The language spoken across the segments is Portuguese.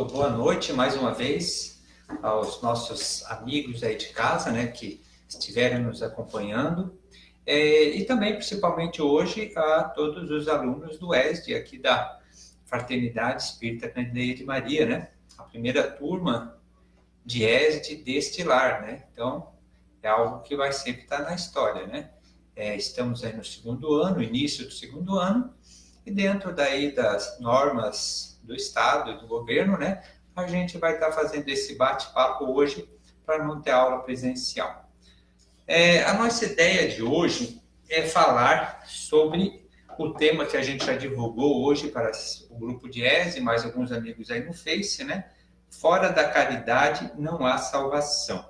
boa noite mais uma vez aos nossos amigos aí de casa, né, que estiverem nos acompanhando, e também, principalmente hoje, a todos os alunos do ESD, aqui da Fraternidade Espírita Candideia de Maria, né, a primeira turma de ESD deste lar, né, então é algo que vai sempre estar na história, né, estamos aí no segundo ano, início do segundo ano, e dentro daí das normas do Estado e do governo, né, a gente vai estar fazendo esse bate-papo hoje para não ter aula presencial. A nossa ideia de hoje é falar sobre o tema que a gente já divulgou hoje para o grupo de ESE e mais alguns amigos aí no Face, né? Fora da caridade não há salvação.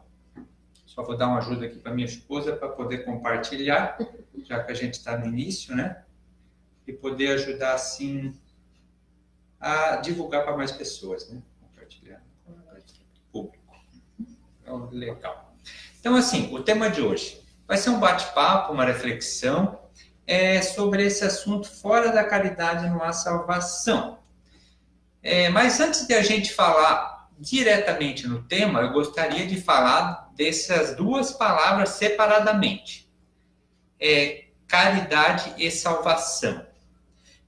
Só vou dar uma ajuda aqui para minha esposa para poder compartilhar, já que a gente está no início, né? E poder ajudar, assim, a divulgar para mais pessoas, né? Compartilhar com o público. Então, legal. Então, assim, o tema de hoje vai ser um bate-papo, uma reflexão sobre esse assunto, fora da caridade não há salvação. Mas antes de a gente falar diretamente no tema, eu gostaria de falar dessas duas palavras separadamente. Caridade e salvação.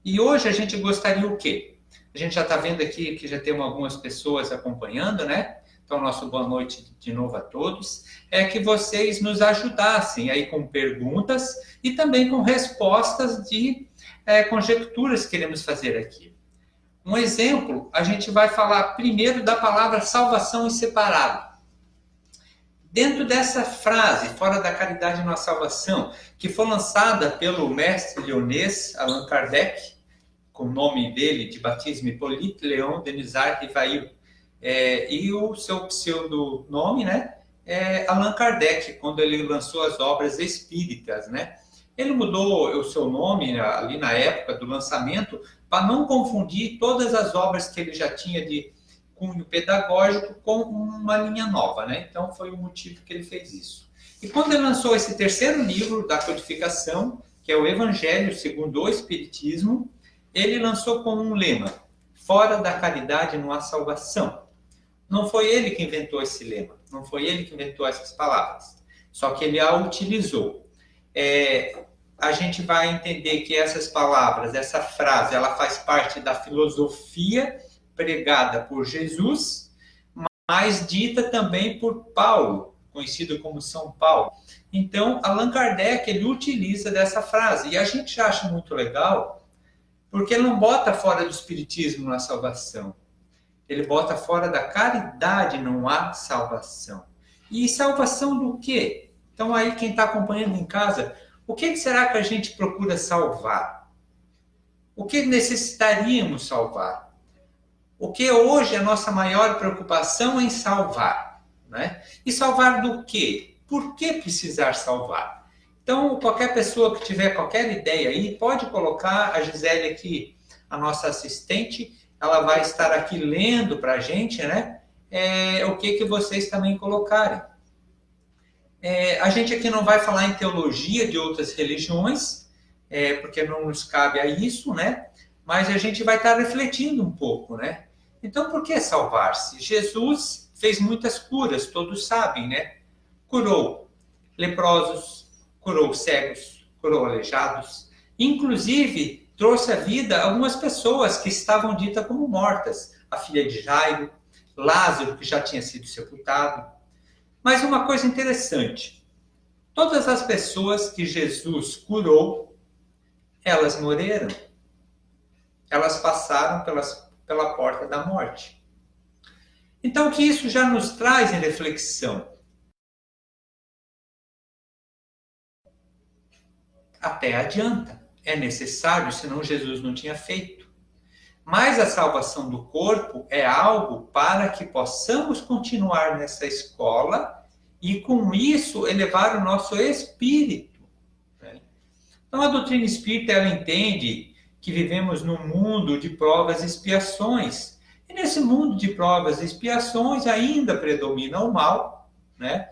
E hoje a gente gostaria o quê? A gente já está vendo aqui que já temos algumas pessoas acompanhando, né? Então, nosso boa noite de novo a todos. É que vocês nos ajudassem aí com perguntas e também com respostas de conjecturas que queremos fazer aqui. Um exemplo, a gente vai falar primeiro da palavra salvação em separado. Dentro dessa frase, fora da caridade não há salvação, que foi lançada pelo mestre leonês Allan Kardec, com o nome dele de batismo Hippolyte Léon Denisard Rivail, e o seu pseudonome, né, é Allan Kardec, quando ele lançou as obras espíritas, né. Ele mudou o seu nome ali na época do lançamento para não confundir todas as obras que ele já tinha de cunho pedagógico com uma linha nova, né? Então foi o motivo que ele fez isso. E quando ele lançou esse terceiro livro da codificação, que é o Evangelho segundo o Espiritismo, ele lançou com um lema: fora da caridade não há salvação. Não foi ele que inventou esse lema, não foi ele que inventou essas palavras, só que ele a utilizou. A gente vai entender que essas palavras, essa frase, ela faz parte da filosofia pregada por Jesus, mas dita também por Paulo, conhecido como São Paulo. Então, Allan Kardec, ele utiliza dessa frase, e a gente acha muito legal, porque ele não bota fora do espiritismo na salvação, ele bota fora da caridade não há salvação. E salvação do quê? Então, aí quem está acompanhando em casa, o que será que a gente procura salvar? O que necessitaríamos salvar? O que hoje é a nossa maior preocupação em salvar, né? E salvar do quê? Por que precisar salvar? Então, qualquer pessoa que tiver qualquer ideia aí, pode colocar a Gisele aqui, a nossa assistente, ela vai estar aqui lendo para a gente, né? O que vocês também colocarem. A gente aqui não vai falar em teologia de outras religiões, porque não nos cabe a isso, né? Mas a gente vai estar refletindo um pouco, né? Então, por que salvar-se? Jesus fez muitas curas, todos sabem, né? Curou leprosos, curou cegos, curou aleijados. Inclusive, trouxe à vida algumas pessoas que estavam ditas como mortas. A filha de Jairo, Lázaro, que já tinha sido sepultado. Mas uma coisa interessante. Todas as pessoas que Jesus curou, elas morreram. Elas passaram pela porta da morte. Então, o que isso já nos traz em reflexão? Até adianta. É necessário, senão Jesus não tinha feito. Mas a salvação do corpo é algo para que possamos continuar nessa escola e, com isso, elevar o nosso espírito. Então, a doutrina espírita, ela entende que vivemos num mundo de provas e expiações. E nesse mundo de provas e expiações ainda predomina o mal, né?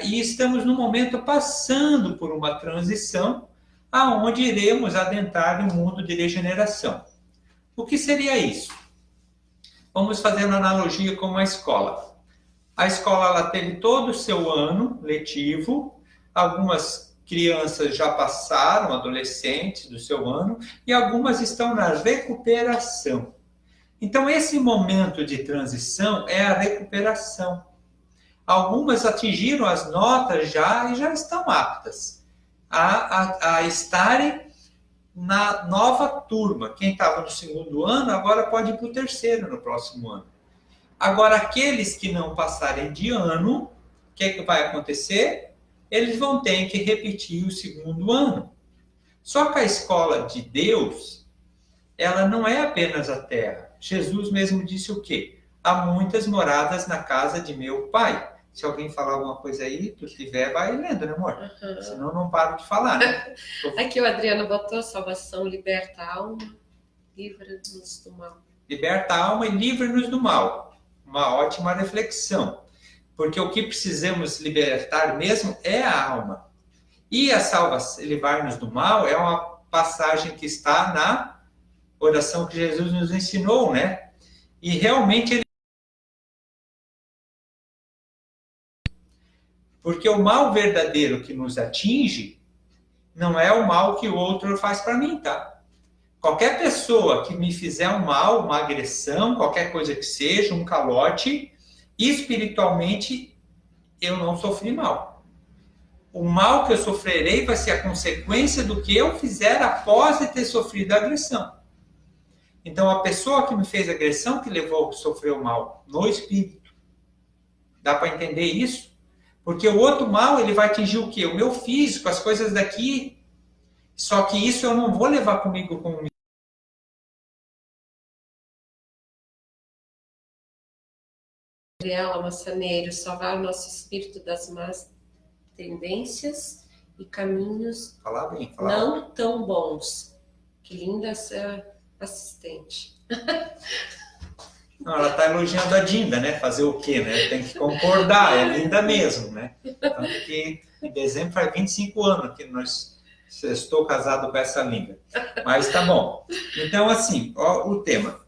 E estamos no momento passando por uma transição aonde iremos adentrar em um mundo de regeneração. O que seria isso? Vamos fazer uma analogia com uma escola. A escola ela teve todo o seu ano letivo, algumas crianças já passaram, adolescentes do seu ano, e algumas estão na recuperação. Então, esse momento de transição é a recuperação. Algumas atingiram as notas já e já estão aptas a estarem na nova turma. Quem estava no segundo ano agora pode ir para o terceiro no próximo ano. Agora, aqueles que não passarem de ano, o que vai acontecer? Eles vão ter que repetir o segundo ano. Só que a escola de Deus, ela não é apenas a terra. Jesus mesmo disse o quê? Há muitas moradas na casa de meu Pai. Se alguém falar alguma coisa aí, tu tiver, vai lendo, né, amor? Uhum. Senão não paro de falar, né? Aqui o Adriano botou: salvação, liberta a alma, livra-nos do mal. Liberta a alma e livra-nos do mal. Uma ótima reflexão. Porque o que precisamos libertar mesmo é a alma. E a salvação, livrar-nos do mal, é uma passagem que está na oração que Jesus nos ensinou, né? E realmente ele... Porque o mal verdadeiro que nos atinge não é o mal que o outro faz para mim, tá? Qualquer pessoa que me fizer um mal, uma agressão, qualquer coisa que seja, um calote, espiritualmente eu não sofri mal. O mal que eu sofrerei vai ser a consequência do que eu fizer após ter sofrido a agressão. Então, a pessoa que me fez a agressão que levou a sofrer o mal no espírito. Dá para entender isso? Porque o outro mal, ele vai atingir o quê? O meu físico, as coisas daqui. Só que isso eu não vou levar comigo como... Gabriela Massaneiro: salvar o nosso espírito das más tendências e caminhos não tão bons. Que linda essa assistente. Não, ela está elogiando a Dinda, né? Fazer o quê, né? Tem que concordar, é linda mesmo, né? Tanto que em dezembro faz 25 anos que estou casado com essa linda. Mas tá bom. Então, assim, ó, o tema.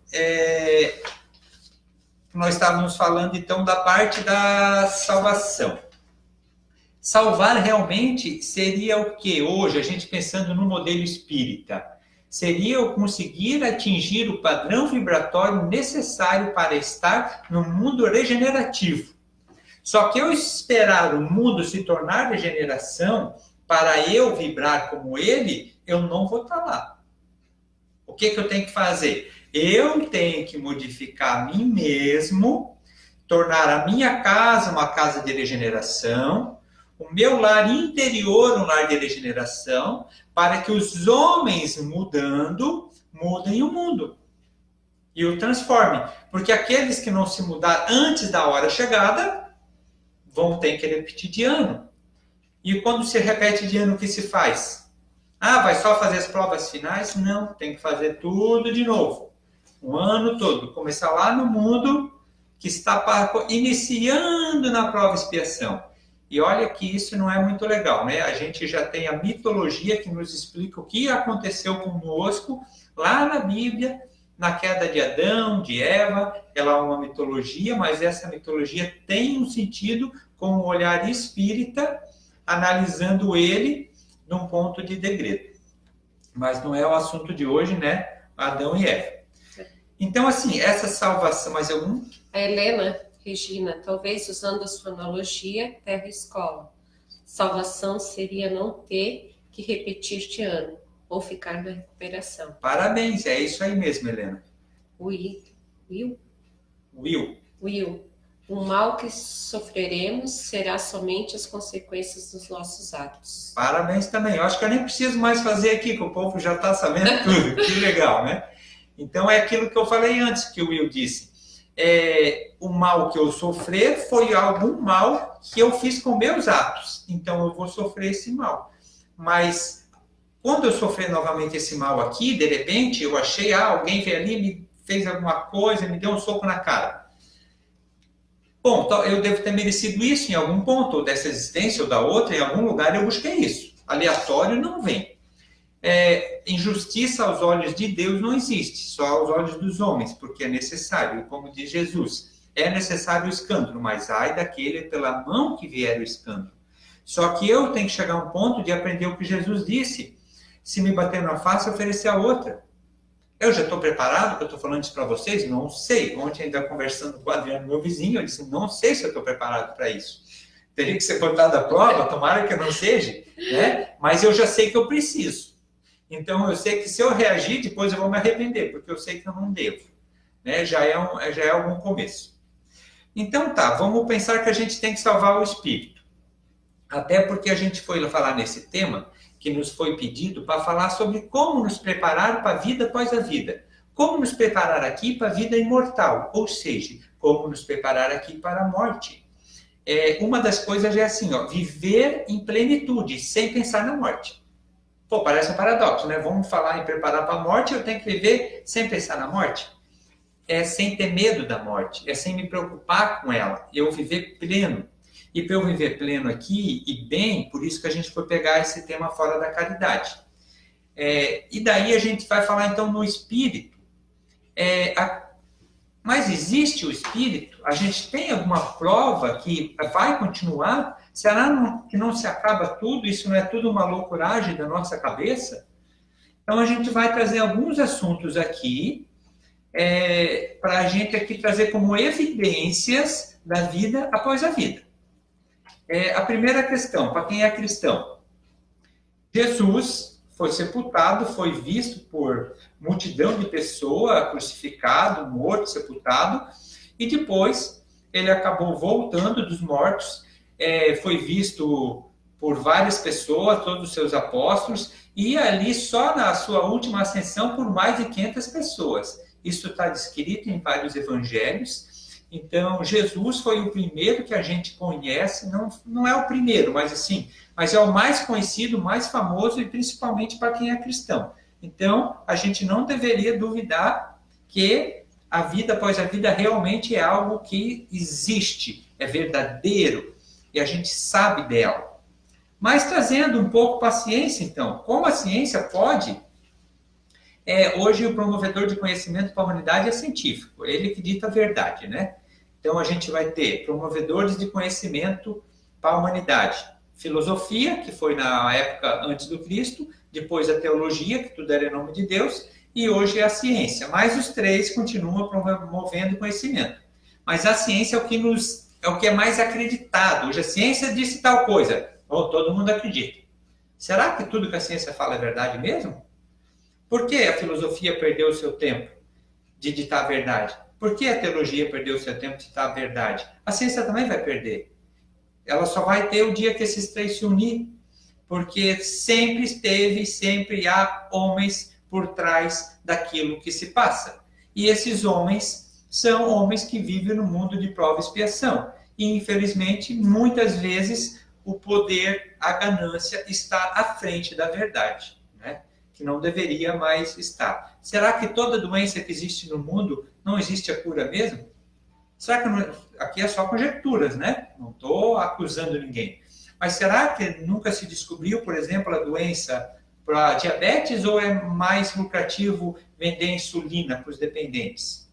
Nós estávamos falando, então, da parte da salvação. Salvar realmente seria o quê? Hoje, a gente pensando no modelo espírita, seria eu conseguir atingir o padrão vibratório necessário para estar no mundo regenerativo. Só que eu esperar o mundo se tornar regeneração para eu vibrar como ele, eu não vou estar lá. O que eu tenho que fazer? Eu tenho que modificar a mim mesmo, tornar a minha casa uma casa de regeneração, o meu lar interior um lar de regeneração, para que os homens mudando, mudem o mundo. E o transformem. Porque aqueles que não se mudar antes da hora chegada, vão ter que repetir de ano. E quando se repete de ano, o que se faz? Ah, vai só fazer as provas finais? Não, tem que fazer tudo de novo. Um ano todo. Começar lá no mundo que está iniciando na prova expiação. E olha que isso não é muito legal, né? A gente já tem a mitologia que nos explica o que aconteceu conosco lá na Bíblia, na queda de Adão, de Eva. Ela é uma mitologia, mas essa mitologia tem um sentido com um olhar espírita, analisando ele num ponto de degredo. Mas não é o assunto de hoje, né? Adão e Eva. Então, assim, essa salvação... Mais algum? A Helena Regina: talvez usando a sua analogia, terra e escola. Salvação seria não ter que repetir de ano, ou ficar na recuperação. Parabéns, é isso aí mesmo, Helena. Will. O mal que sofreremos será somente as consequências dos nossos atos. Parabéns também. Eu acho que eu nem preciso mais fazer aqui, que o povo já está sabendo tudo. Que legal, né? Então, é aquilo que eu falei antes, que o Will disse. O mal que eu sofrer foi algum mal que eu fiz com meus atos. Então, eu vou sofrer esse mal. Mas, quando eu sofrer novamente esse mal aqui, de repente, eu achei, alguém veio ali, me fez alguma coisa, me deu um soco na cara. Bom, eu devo ter merecido isso em algum ponto, ou dessa existência ou da outra, em algum lugar eu busquei isso. Aleatório não vem. Injustiça aos olhos de Deus não existe, só aos olhos dos homens, porque é necessário, como diz Jesus, é necessário o escândalo, mas ai daquele pela mão que vier o escândalo. Só que eu tenho que chegar a um ponto de aprender o que Jesus disse. Se me bater na face, oferecer a outra. Eu já estou preparado, que eu estou falando isso para vocês? Não sei. Ontem, ainda conversando com o Adriano, meu vizinho, eu disse, não sei se eu estou preparado para isso. Teria que ser botado à prova, tomara que eu não seja, né? Mas eu já sei que eu preciso. Então, eu sei que se eu reagir, depois eu vou me arrepender, porque eu sei que eu não devo. Né? Já é algum começo. Então, tá, vamos pensar que a gente tem que salvar o espírito. Até porque a gente foi falar nesse tema, que nos foi pedido para falar sobre como nos preparar para a vida após a vida. Como nos preparar aqui para a vida imortal, ou seja, como nos preparar aqui para a morte. Uma das coisas é assim, ó, viver em plenitude, sem pensar na morte. Pô, parece um paradoxo, né? Vamos falar em preparar para a morte, eu tenho que viver sem pensar na morte? Sem ter medo da morte, sem me preocupar com ela, eu viver pleno. E para eu viver pleno aqui e bem, por isso que a gente foi pegar esse tema fora da caridade. E daí a gente vai falar então no espírito. Mas existe o espírito? A gente tem alguma prova que vai continuar? Será que não se acaba tudo? Isso não é tudo uma loucuragem da nossa cabeça? Então a gente vai trazer alguns assuntos aqui, para a gente aqui trazer como evidências da vida após a vida. A primeira questão, para quem é cristão. Jesus foi sepultado, foi visto por multidão de pessoas, crucificado, morto, sepultado, e depois ele acabou voltando dos mortos, foi visto por várias pessoas, todos os seus apóstolos, e ali só na sua última ascensão por mais de 500 pessoas. Isso está descrito em vários evangelhos. Então, Jesus foi o primeiro que a gente conhece, não é o primeiro, mas é o mais conhecido, mais famoso e principalmente para quem é cristão. Então, a gente não deveria duvidar que a vida após a vida realmente é algo que existe, é verdadeiro, e a gente sabe dela. Mas trazendo um pouco para a ciência, então, como a ciência pode... hoje o promovedor de conhecimento para a humanidade é científico, ele que dita a verdade, né? Então a gente vai ter promovedores de conhecimento para a humanidade. Filosofia, que foi na época antes do Cristo, depois a teologia, que tudo era em nome de Deus, e hoje é a ciência. Mas os três continuam promovendo conhecimento. Mas a ciência é o que é mais acreditado. Hoje a ciência disse tal coisa, todo mundo acredita. Será que tudo que a ciência fala é verdade mesmo? Por que a filosofia perdeu o seu tempo de ditar a verdade? Por que a teologia perdeu o seu tempo de ditar a verdade? A ciência também vai perder. Ela só vai ter o dia que esses três se unirem, porque sempre esteve, sempre há homens por trás daquilo que se passa. E esses homens são homens que vivem no mundo de prova e expiação. E, infelizmente, muitas vezes o poder, a ganância está à frente da verdade, né? Que não deveria mais estar. Será que toda doença que existe no mundo não existe a cura mesmo? Será que não... Aqui é só conjecturas, né? Não estou acusando ninguém. Mas será que nunca se descobriu, por exemplo, a doença para diabetes, ou é mais lucrativo vender insulina para os dependentes?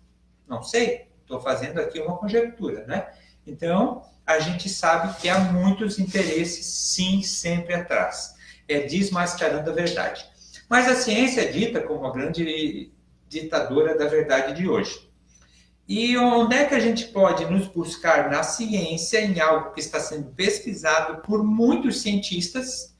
Não sei. Estou fazendo aqui uma conjectura, né? Então, a gente sabe que há muitos interesses, sim, sempre atrás. Desmascarando a verdade. Mas a ciência é dita como a grande ditadora da verdade de hoje. E onde é que a gente pode nos buscar na ciência, em algo que está sendo pesquisado por muitos cientistas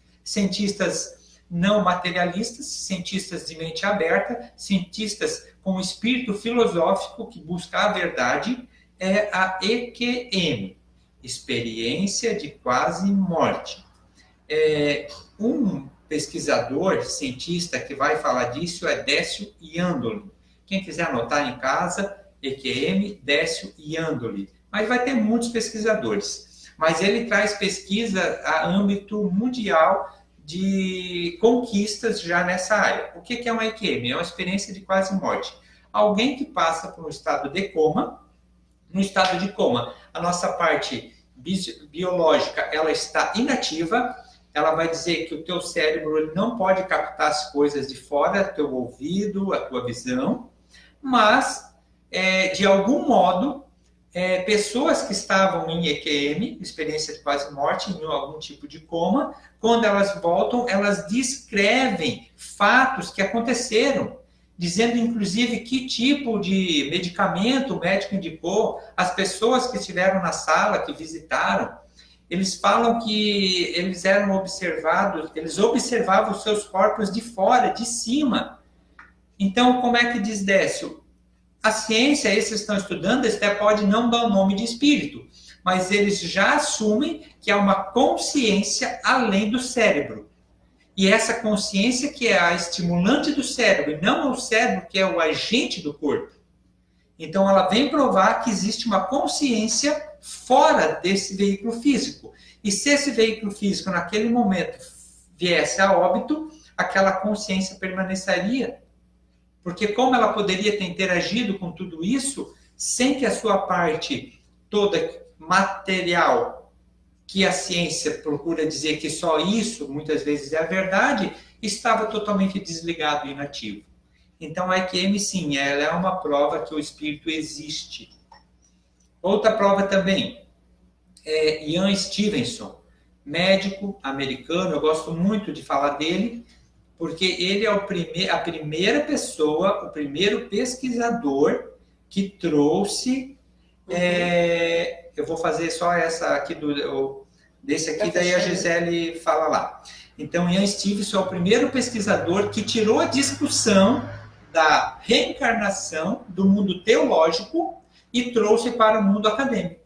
não materialistas, cientistas de mente aberta, cientistas com espírito filosófico que busca a verdade, é a EQM, experiência de quase morte. Um pesquisador, cientista que vai falar disso é Décio Iandoli. Quem quiser anotar em casa, EQM, Décio Iandoli. Mas vai ter muitos pesquisadores. Mas ele traz pesquisa a âmbito mundial de conquistas já nessa área. O que é uma EQM? É uma experiência de quase morte. Alguém que passa por um estado de coma. No estado de coma, a nossa parte biológica ela está inativa, ela vai dizer que o teu cérebro ele não pode captar as coisas de fora, teu ouvido, a tua visão, mas, de algum modo, pessoas que estavam em EQM, experiência de quase morte, em algum tipo de coma, quando elas voltam, elas descrevem fatos que aconteceram, dizendo inclusive que tipo de medicamento o médico indicou, as pessoas que estiveram na sala, que visitaram, eles falam que eles eram observados, eles observavam os seus corpos de fora, de cima. Então, como é que diz Décio? A ciência, esses estão estudando, eles até pode não dar o nome de espírito, mas eles já assumem que há uma consciência além do cérebro. E essa consciência que é a estimulante do cérebro, e não o cérebro que é o agente do corpo. Então ela vem provar que existe uma consciência fora desse veículo físico. E se esse veículo físico naquele momento viesse a óbito, aquela consciência permaneceria. Porque como ela poderia ter interagido com tudo isso, sem que a sua parte toda material, que a ciência procura dizer que só isso, muitas vezes é a verdade, estava totalmente desligado e inativo. Então a EQM, sim, ela é uma prova que o espírito existe. Outra prova também é Ian Stevenson, médico americano, eu gosto muito de falar dele, porque ele é a primeira pessoa, o primeiro pesquisador que trouxe... eu vou fazer só essa aqui, desse aqui, daí a Gisele fala lá. Então, Ian Stevenson é o primeiro pesquisador que tirou a discussão da reencarnação do mundo teológico e trouxe para o mundo acadêmico.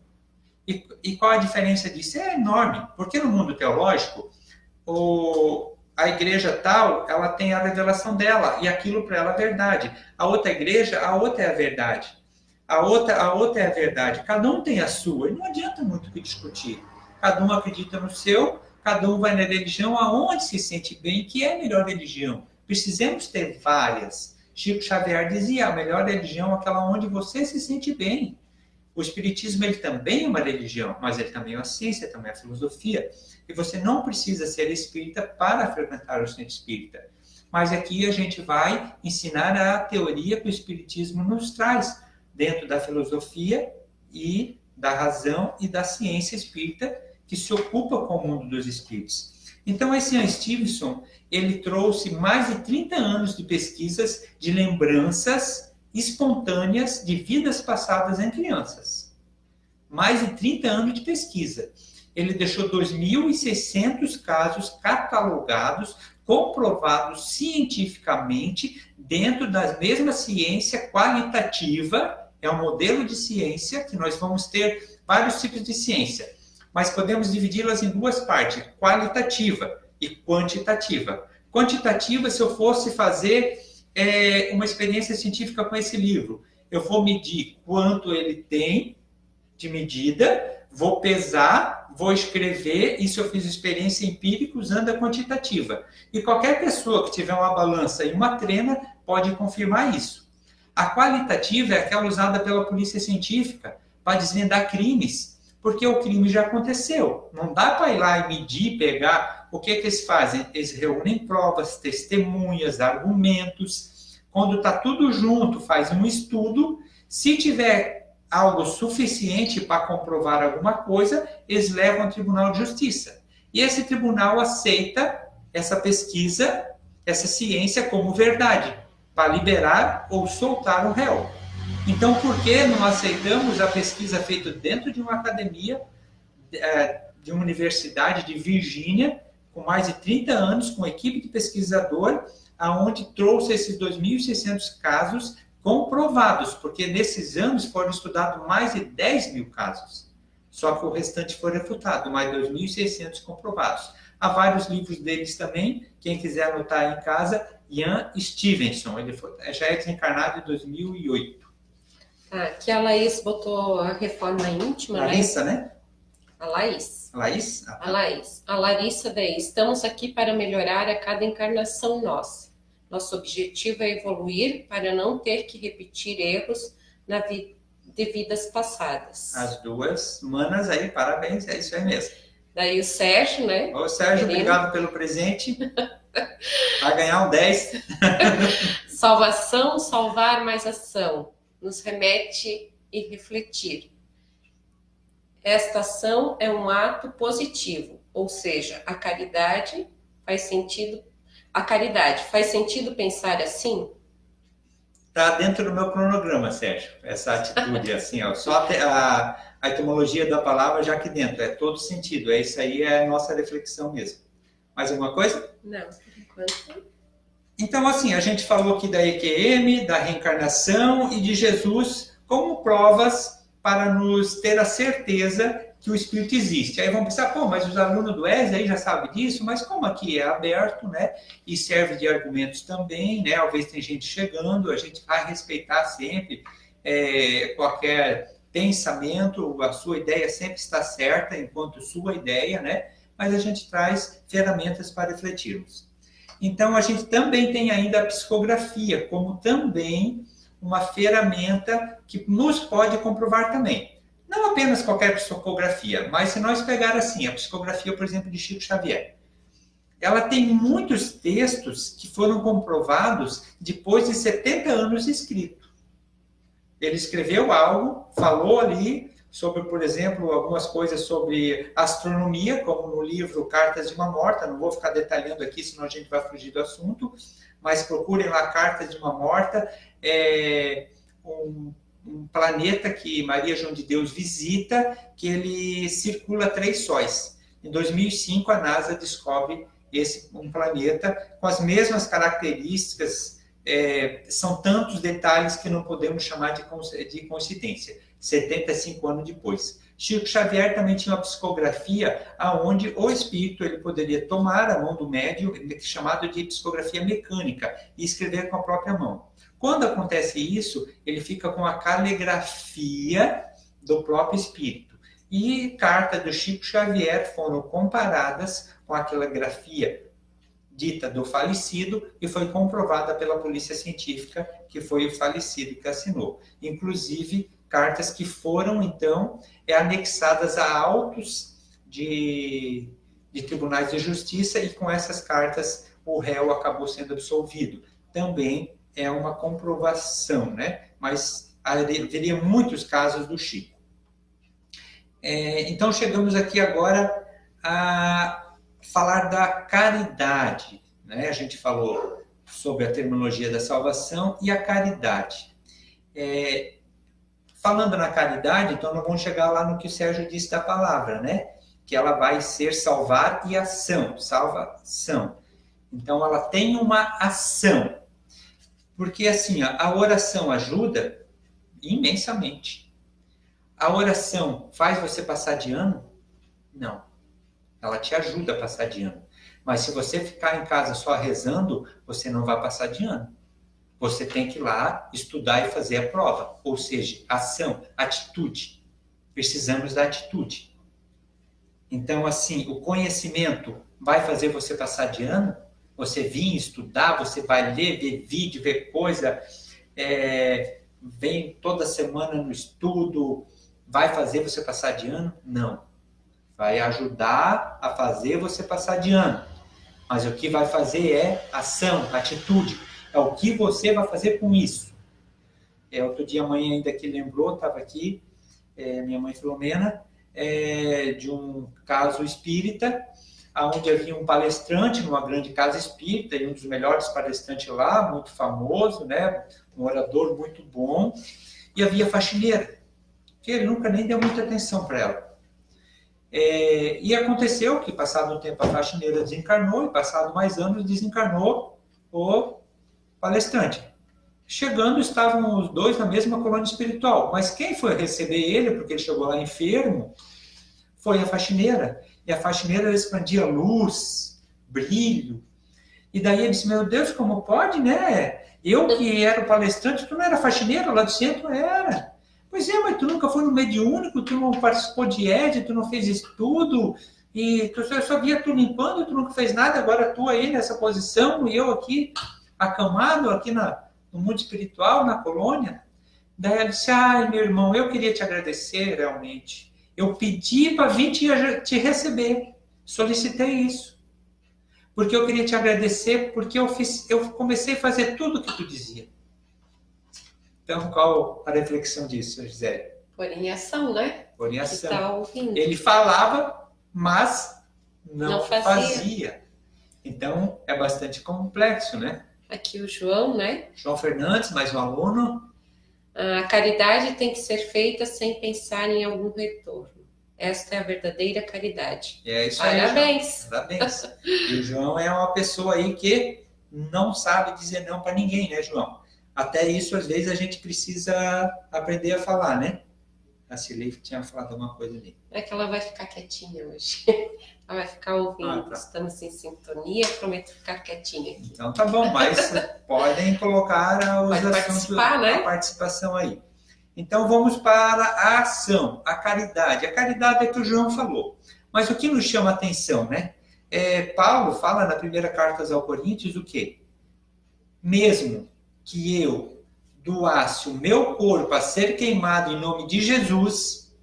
E qual a diferença disso? É enorme, porque no mundo teológico, a igreja tal, ela tem a revelação dela, e aquilo para ela é verdade. A outra igreja, a outra é a verdade. A outra é a verdade. Cada um tem a sua, e não adianta muito discutir. Cada um acredita no seu, cada um vai na religião aonde se sente bem, que é a melhor religião. Precisamos ter várias. Chico Xavier dizia, a melhor religião é aquela onde você se sente bem. O espiritismo ele também é uma religião, mas ele também é uma ciência, também é uma filosofia. E você não precisa ser espírita para frequentar o centro espírita. Mas aqui a gente vai ensinar a teoria que o espiritismo nos traz, dentro da filosofia e da razão e da ciência espírita, que se ocupa com o mundo dos espíritos. Então, esse Ian Stevenson, ele trouxe mais de 30 anos de pesquisas de lembranças espontâneas de vidas passadas em crianças. Mais de 30 anos de pesquisa. Ele deixou 2.600 casos catalogados, comprovados cientificamente, dentro da mesma ciência qualitativa. É um modelo de ciência que nós vamos ter vários tipos de ciência, mas podemos dividi-las em duas partes, qualitativa e quantitativa. Quantitativa, se eu fosse fazer uma experiência científica com esse livro, eu vou medir quanto ele tem de medida, vou pesar, vou escrever, e se eu fiz experiência empírica usando a quantitativa. E qualquer pessoa que tiver uma balança e uma trena pode confirmar isso. A qualitativa é aquela usada pela polícia científica para desvendar crimes, porque o crime já aconteceu. Não dá para ir lá e medir, pegar. O que eles fazem? Eles reúnem provas, testemunhas, argumentos. Quando está tudo junto, faz um estudo. Se tiver algo suficiente para comprovar alguma coisa, eles levam ao Tribunal de Justiça. E esse tribunal aceita essa pesquisa, essa ciência como verdade, para liberar ou soltar o réu. Então, por que não aceitamos a pesquisa feita dentro de uma academia, de uma universidade de Virgínia, com mais de 30 anos, com equipe de pesquisador, aonde trouxe esses 2.600 casos comprovados, porque nesses anos foram estudados mais de 10 mil casos. Só que o restante foi refutado, mais 2.600 comprovados. Há vários livros deles também, quem quiser anotar em casa, Ian Stevenson, ele já é desencarnado em 2008. Aqui a Laís botou a reforma íntima, Larissa, né? A Laís. A Laís? A Laís. A Larissa daí. Estamos aqui para melhorar a cada encarnação nossa. Nosso objetivo é evoluir para não ter que repetir erros de vidas passadas. As duas manas aí, parabéns, é isso aí mesmo. Daí o Sérgio, né? Ô, Sérgio, obrigado pelo presente. Vai ganhar um 10. Salvação, salvar mais ação. Nos remete e refletir. Esta ação é um ato positivo, ou seja, a caridade faz sentido. A caridade faz sentido pensar assim? Está dentro do meu cronograma, Sérgio, essa atitude, assim, ó, só a etimologia da palavra já aqui dentro, é todo sentido, isso aí é a nossa reflexão mesmo. Mais alguma coisa? Não, por enquanto. Então, assim, a gente falou aqui da EQM, da reencarnação e de Jesus como provas para nos ter a certeza que o Espírito existe. Aí vão pensar, pô, mas os alunos do ESE aí já sabem disso, mas como aqui é aberto, né? E serve de argumentos também, né? Talvez tem gente chegando, a gente vai respeitar sempre qualquer pensamento, a sua ideia sempre está certa enquanto sua ideia, né? Mas a gente traz ferramentas para refletirmos. Então, a gente também tem ainda a psicografia, como também uma ferramenta que nos pode comprovar também. Não apenas qualquer psicografia, mas se nós pegar assim, a psicografia, por exemplo, de Chico Xavier, ela tem muitos textos que foram comprovados depois de 70 anos de escrito. Ele escreveu algo, falou ali sobre, por exemplo, algumas coisas sobre astronomia, como no livro Cartas de uma Morta, não vou ficar detalhando aqui, senão a gente vai fugir do assunto, mas procurem lá Cartas de uma Morta, um planeta que Maria João de Deus visita, que ele circula 3 sóis. Em 2005, a NASA descobre um planeta com as mesmas características, são tantos detalhes que não podemos chamar de coincidência. 75 anos depois. Chico Xavier também tinha uma psicografia onde o espírito ele poderia tomar a mão do médium, chamado de psicografia mecânica, e escrever com a própria mão. Quando acontece isso, ele fica com a caligrafia do próprio espírito. E cartas do Chico Xavier foram comparadas com a caligrafia dita do falecido e foi comprovada pela polícia científica que foi o falecido que assinou. Inclusive, cartas que foram, então, anexadas a autos de tribunais de justiça e com essas cartas o réu acabou sendo absolvido. Também é uma comprovação, né? Mas haveria muitos casos do Chico. Então, chegamos aqui agora a falar da caridade, né? A gente falou sobre a terminologia da salvação e a caridade. Falando na caridade, então nós vamos chegar lá no que o Sérgio disse da palavra, né? Que ela vai ser salvar e ação, salvação. Então ela tem uma ação. Porque assim, a oração ajuda imensamente. A oração faz você passar de ano? Não. Ela te ajuda a passar de ano. Mas se você ficar em casa só rezando, você não vai passar de ano. Você tem que ir lá estudar e fazer a prova. Ou seja, ação, atitude. Precisamos da atitude. Então, assim, o conhecimento vai fazer você passar de ano? Você vir estudar, você vai ler, ver vídeo, ver coisa, vem toda semana no estudo, vai fazer você passar de ano? Não. Vai ajudar a fazer você passar de ano. Mas o que vai fazer é ação, atitude. É o que você vai fazer com isso. Outro dia a mãe ainda que lembrou, estava aqui, minha mãe Filomena, de um caso espírita, onde havia um palestrante numa grande casa espírita, e um dos melhores palestrantes lá, muito famoso, né? Um orador muito bom, e havia faxineira, que ele nunca nem deu muita atenção para ela. E aconteceu que, passado um tempo, a faxineira desencarnou, e passado mais anos, desencarnou o palestrante. Chegando, estavam os dois na mesma colônia espiritual, mas quem foi receber ele, porque ele chegou lá enfermo, foi a faxineira. E a faxineira expandia luz, brilho. E daí ele disse, meu Deus, como pode, né? Eu que era o palestrante, tu não era faxineira lá do centro? Era. Pois é, mas tu nunca foi no mediúnico, tu não participou de ED, tu não fez estudo, e tu só via tu limpando, tu nunca fez nada, agora tu aí nessa posição, e eu aqui acamado, aqui no mundo espiritual, na colônia. Daí ela disse, ai, meu irmão, eu queria te agradecer realmente. eu pedi para vir te receber. Solicitei isso. Porque eu queria te agradecer, porque eu comecei a fazer tudo o que tu dizia. Então, qual a reflexão disso, Gisele? Pôr em ação, né? Pôr em ação. Que tá ouvindo. Ele falava, mas não fazia. fazia. Então, é bastante complexo, né? Aqui o João, né? João Fernandes, mais um aluno. A caridade tem que ser feita sem pensar em algum retorno. Esta é a verdadeira caridade. É isso Parabéns. aí. Parabéns. E o João é uma pessoa aí que não sabe dizer não para ninguém, né, João? Até isso, às vezes, a gente precisa aprender a falar, né? A Cilei tinha falado uma coisa ali. É que ela vai ficar quietinha hoje. Ela vai ficar ouvindo. Tá. Estamos em sintonia, prometo ficar quietinha aqui. Então tá bom, mas podem colocar os Pode assuntos, participar, né? a participação aí. Então vamos para a ação, a caridade. A caridade é que o João falou. Mas o que nos chama a atenção, né? Paulo fala na primeira carta aos Coríntios o quê? Mesmo que eu doasse o meu corpo a ser queimado em nome de Jesus.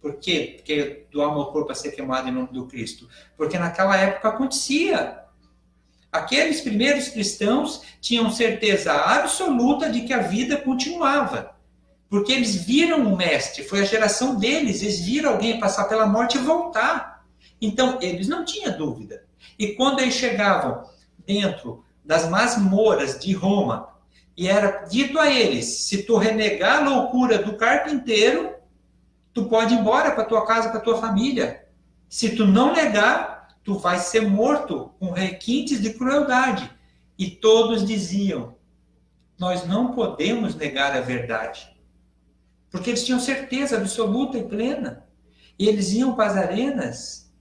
Por quê? Porque doar o meu corpo a ser queimado em nome do Cristo? Porque naquela época acontecia. Aqueles primeiros cristãos tinham certeza absoluta de que a vida continuava. Porque eles viram o mestre, foi a geração deles, eles viram alguém passar pela morte e voltar. Então, eles não tinham dúvida. E quando eles chegavam dentro das masmorras de Roma, e era dito a eles, se tu renegar a loucura do carpinteiro, tu pode ir embora para tua casa, para tua família. Se tu não negar, tu vai ser morto com requintes de crueldade. E todos diziam, nós não podemos negar a verdade. Porque eles tinham certeza absoluta e plena. E eles iam para as arenas,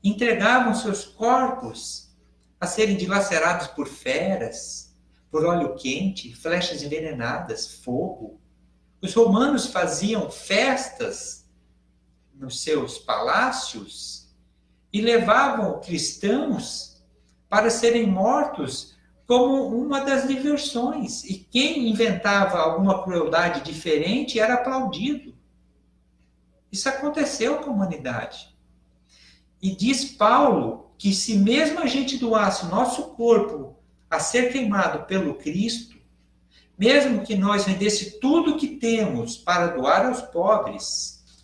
entregavam seus corpos a serem dilacerados por feras, por óleo quente, flechas envenenadas, fogo. Os romanos faziam festas nos seus palácios e levavam cristãos para serem mortos como uma das diversões. E quem inventava alguma crueldade diferente era aplaudido. Isso aconteceu com a humanidade. E diz Paulo que se mesmo a gente doasse o nosso corpo a ser queimado pelo Cristo, mesmo que nós rendesse tudo o que temos para doar aos pobres,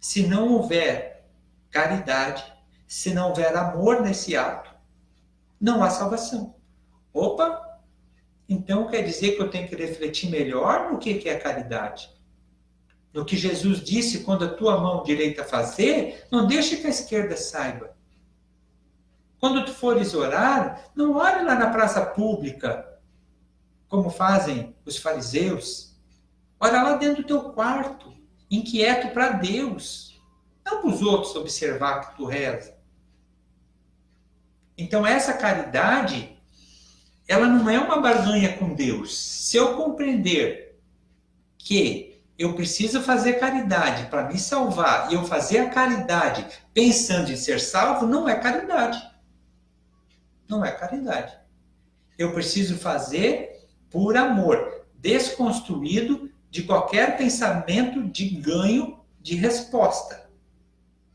se não houver caridade, se não houver amor nesse ato, não há salvação. Opa! Então quer dizer que eu tenho que refletir melhor no que é caridade. No que Jesus disse, quando a tua mão direita fazer, não deixe que a esquerda saiba. Quando tu fores orar, não ore lá na praça pública, como fazem os fariseus. Ora lá dentro do teu quarto, inquieto para Deus. Não para os outros observar que tu reza. Então essa caridade, ela não é uma barganha com Deus. Se eu compreender que eu preciso fazer caridade para me salvar e eu fazer a caridade pensando em ser salvo, não é caridade. Não é caridade. Eu preciso fazer por amor, desconstruído de qualquer pensamento de ganho de resposta.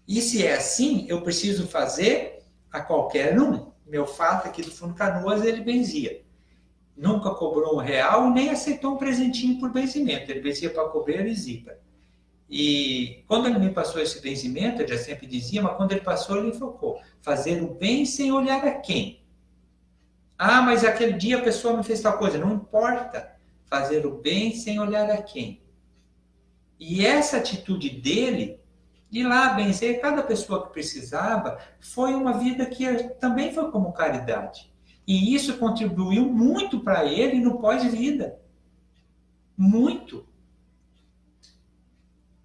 E se é assim, eu preciso fazer a qualquer um. Meu fato aqui do Fundo Canoas, ele benzia. Nunca cobrou R$1 nem aceitou um presentinho por benzimento. Ele benzia para cobrar e zipa. E quando ele me passou esse benzimento, eu já sempre dizia, mas quando ele passou, ele focou. Fazer o bem sem olhar a quem. Ah, mas aquele dia a pessoa me fez tal coisa. Não importa. Fazer o bem sem olhar a quem. E essa atitude dele, de ir lá benzer cada pessoa que precisava, foi uma vida que também foi como caridade. E isso contribuiu muito para ele no pós-vida. Muito.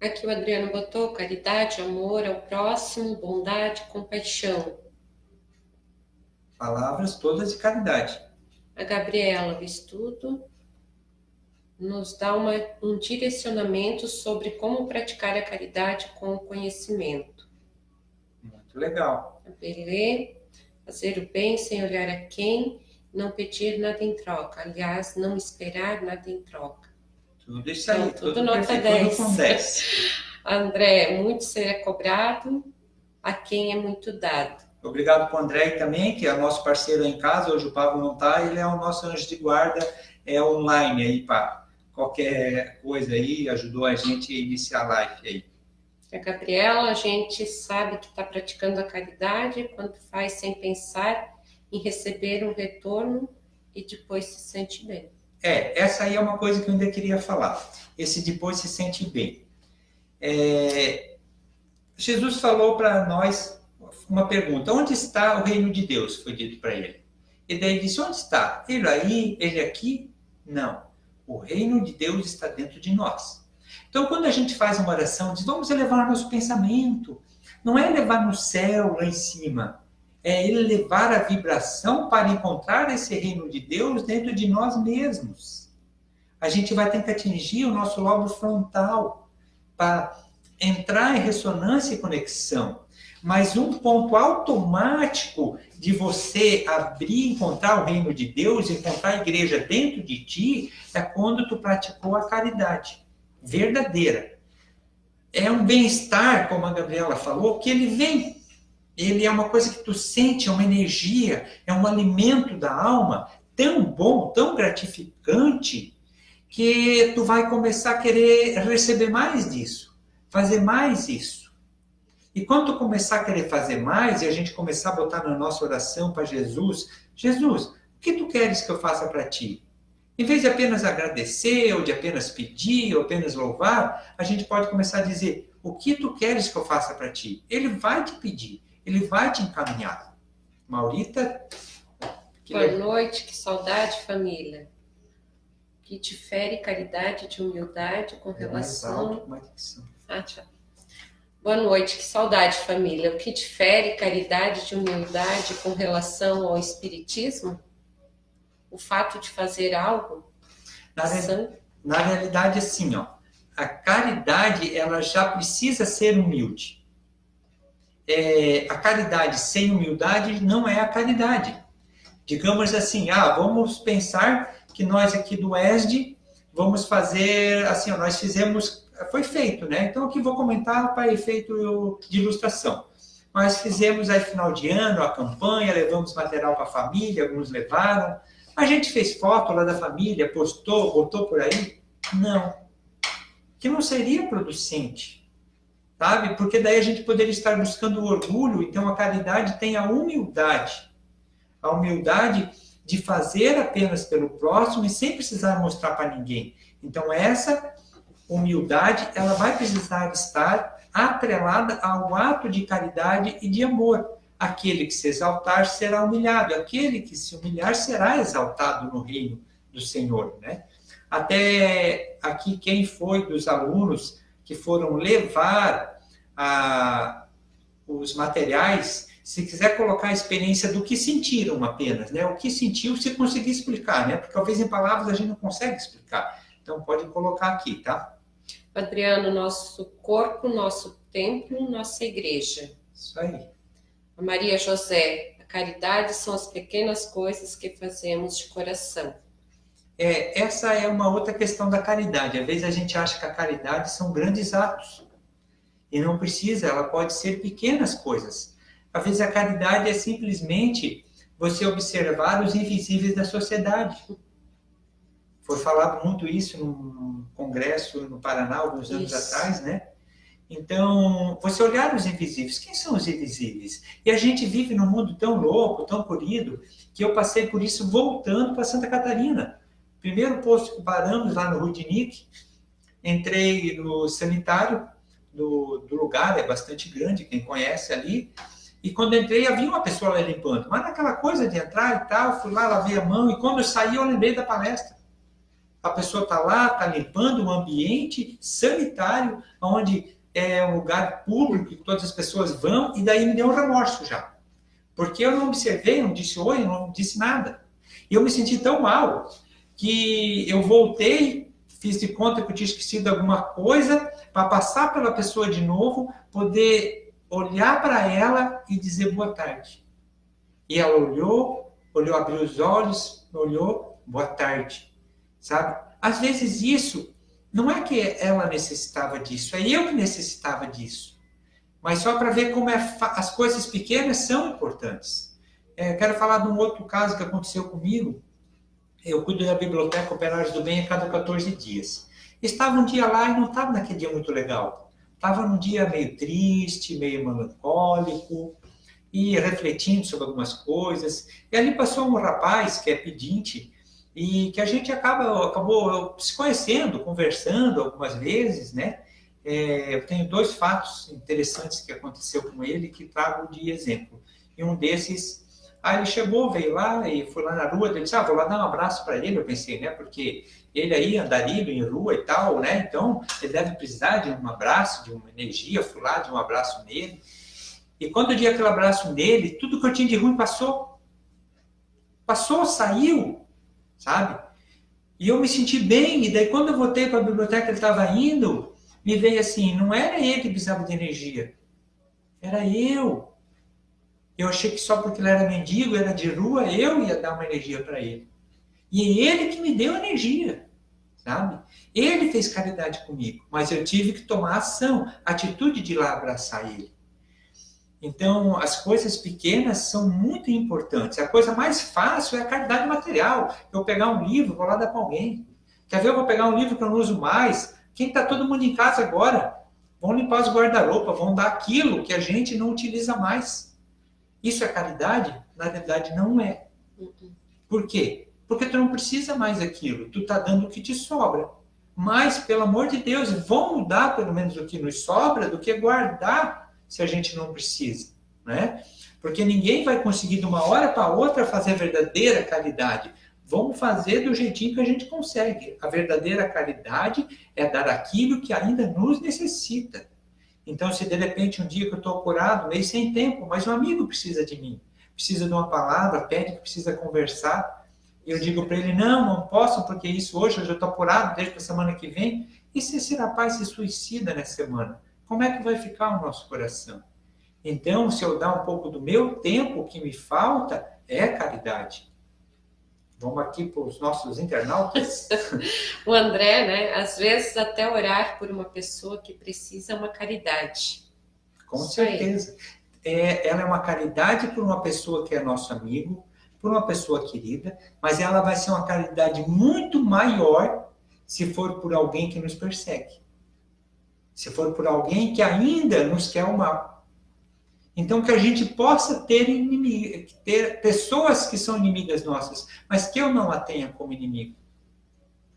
Aqui o Adriano botou caridade, amor ao próximo, bondade, compaixão. Palavras todas de caridade. A Gabriela do estudo nos dá um direcionamento sobre como praticar a caridade com o conhecimento. Muito legal. A Belê, fazer o bem sem olhar a quem, não pedir nada em troca. Aliás, não esperar nada em troca. Tudo isso aí, Então, tudo tudo nota perfeito, 10. tudo com 10. André, muito será cobrado, a quem é muito dado. Obrigado para o André também, que é nosso parceiro em casa. Hoje o Pablo não está, ele é o nosso anjo de guarda, é online aí para qualquer coisa aí, ajudou a gente a iniciar a live aí. A Gabriela, a gente sabe que está praticando a caridade quando faz sem pensar em receber um retorno e depois se sente bem. Essa aí é uma coisa que eu ainda queria falar. Esse depois se sente bem. Jesus falou para nós uma pergunta: onde está o reino de Deus? Foi dito para ele. E daí ele disse: onde está? Ele aí, ele aqui? Não. O reino de Deus está dentro de nós. Então, quando a gente faz uma oração, diz: vamos elevar nosso pensamento. Não é elevar no céu, lá em cima. É elevar a vibração para encontrar esse reino de Deus dentro de nós mesmos. A gente vai ter que atingir o nosso lobo frontal para entrar em ressonância e conexão. Mas um ponto automático de você abrir, encontrar o reino de Deus, encontrar a igreja dentro de ti, é quando tu praticou a caridade verdadeira. É um bem-estar, como a Gabriela falou, que ele vem. Ele é uma coisa que tu sente, é uma energia, é um alimento da alma tão bom, tão gratificante, que tu vai começar a querer receber mais disso, fazer mais isso. E quando tu começar a querer fazer mais, e a gente começar a botar na nossa oração para Jesus: Jesus, o que tu queres que eu faça para ti? Em vez de apenas agradecer, ou de apenas pedir, ou apenas louvar, a gente pode começar a dizer: o que tu queres que eu faça para ti? Ele vai te pedir, ele vai te encaminhar. Maurita? Boa noite, que saudade, família. Que difere caridade de humildade com relação... Boa noite, que saudade, família. O que difere caridade de humildade com relação ao espiritismo? O fato de fazer algo? Na realidade, assim, a caridade ela já precisa ser humilde. A caridade sem humildade não é a caridade. Digamos assim, vamos pensar que nós aqui do ESD vamos fazer, assim, nós fizemos, foi feito, né? Então aqui vou comentar para efeito de ilustração. Nós fizemos aí final de ano a campanha, levamos material para a família, alguns levaram. A gente fez foto lá da família, postou, botou por aí? Não. Que não seria producente, sabe? Porque daí a gente poderia estar buscando o orgulho. Então a caridade tem a humildade de fazer apenas pelo próximo e sem precisar mostrar para ninguém. Então essa humildade, ela vai precisar estar atrelada ao ato de caridade e de amor. Aquele que se exaltar será humilhado, aquele que se humilhar será exaltado no reino do Senhor, né? Até aqui, quem foi dos alunos que foram levar os materiais, se quiser colocar a experiência do que sentiram apenas, né? O que sentiu, se conseguir explicar, né? Porque talvez em palavras a gente não consegue explicar. Então pode colocar aqui, tá? Adriano, nosso corpo, nosso templo, nossa igreja. Isso aí. A Maria José, a caridade são as pequenas coisas que fazemos de coração. Essa é uma outra questão da caridade. Às vezes a gente acha que a caridade são grandes atos. E não precisa, ela pode ser pequenas coisas. Às vezes a caridade é simplesmente você observar os invisíveis da sociedade. Foi falado muito isso num congresso no Paraná, alguns anos atrás, né? Então, você olhar os invisíveis. Quem são os invisíveis? E a gente vive num mundo tão louco, tão corrido, que eu passei por isso voltando para Santa Catarina. Primeiro posto que paramos lá no Rudinick, entrei no sanitário do lugar, é bastante grande, quem conhece ali. E quando entrei, havia uma pessoa lá limpando. Mas naquela coisa de entrar e tal, fui lá, lavei a mão, e quando eu saí, eu lembrei da palestra. A pessoa está lá, está limpando um ambiente sanitário, onde é um lugar público, que todas as pessoas vão, e daí me deu um remorso já. Porque eu não observei, não disse oi, não disse nada. E eu me senti tão mal, que eu voltei, fiz de conta que eu tinha esquecido alguma coisa, para passar pela pessoa de novo, poder olhar para ela e dizer boa tarde. E ela olhou, abriu os olhos, olhou, boa tarde. Sabe? Às vezes isso Não é que ela necessitava disso, é eu que necessitava disso. Mas só para ver como as coisas pequenas são importantes. Quero falar de um outro caso que aconteceu comigo. Eu cuido da biblioteca Operários do Bem a cada 14 dias. Estava um dia lá e não estava naquele dia muito legal. Estava num dia meio triste, meio melancólico, e refletindo sobre algumas coisas. E ali passou um rapaz que é pedinte e que a gente acabou se conhecendo, conversando algumas vezes, né? Eu tenho 2 fatos interessantes que aconteceu com ele que trago de exemplo. E um desses, ele chegou, veio lá e foi lá na rua, ele disse, vou lá dar um abraço para ele, eu pensei, né? Porque ele aí, andarilho em rua e tal, né? Então, ele deve precisar de um abraço, de uma energia, fui lá, de um abraço nele. E quando eu dei aquele abraço nele, tudo que eu tinha de ruim passou. Passou, saiu, sabe? E eu me senti bem, e daí quando eu voltei para a biblioteca que ele estava indo, me veio assim, não era ele que precisava de energia, era eu. Eu achei que só porque ele era mendigo, era de rua, eu ia dar uma energia para ele. E é ele que me deu energia, sabe? Ele fez caridade comigo, mas eu tive que tomar ação, atitude de ir lá abraçar ele. Então, as coisas pequenas são muito importantes. A coisa mais fácil é a caridade material. Eu pegar um livro, vou lá dar para alguém. Quer ver? Eu vou pegar um livro que eu não uso mais. Quem está todo mundo em casa agora? Vão limpar os guarda-roupa, vão dar aquilo que a gente não utiliza mais. Isso é caridade? Na verdade, não é. Por quê? Porque tu não precisa mais daquilo. Tu está dando o que te sobra. Mas, pelo amor de Deus, vamos dar pelo menos o que nos sobra do que guardar se a gente não precisa, né? Porque ninguém vai conseguir de uma hora para outra fazer a verdadeira caridade. Vamos fazer do jeitinho que a gente consegue. A verdadeira caridade é dar aquilo que ainda nos necessita. Então, se de repente um dia que eu estou apurado, meio sem tempo, mas um amigo precisa de mim, precisa de uma palavra, pede que precisa conversar, e eu digo para ele, não posso, porque isso hoje eu já estou apurado, desde a semana que vem. E se esse rapaz se suicida nessa semana? Como é que vai ficar o nosso coração? Então, se eu dar um pouco do meu tempo que me falta, é caridade. Vamos aqui para os nossos internautas. O André, né? Às vezes até orar por uma pessoa que precisa é uma caridade. Com certeza. Ela é uma caridade por uma pessoa que é nosso amigo, por uma pessoa querida, mas ela vai ser uma caridade muito maior se for por alguém que nos persegue. Se for por alguém que ainda nos quer o mal. Então, que a gente possa ter pessoas que são inimigas nossas, mas que eu não a tenha como inimigo.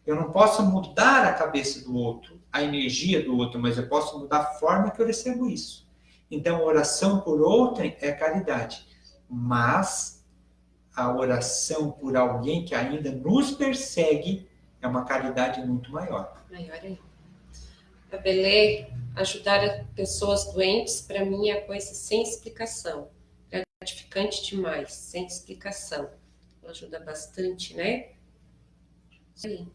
Eu não posso mudar a cabeça do outro, a energia do outro, mas eu posso mudar a forma que eu recebo isso. Então, a oração por outrem é caridade. Mas a oração por alguém que ainda nos persegue é uma caridade muito maior. Maior ainda. A Belê, ajudar pessoas doentes, para mim, é coisa sem explicação. Gratificante demais, sem explicação. Ela ajuda bastante, né? Sim.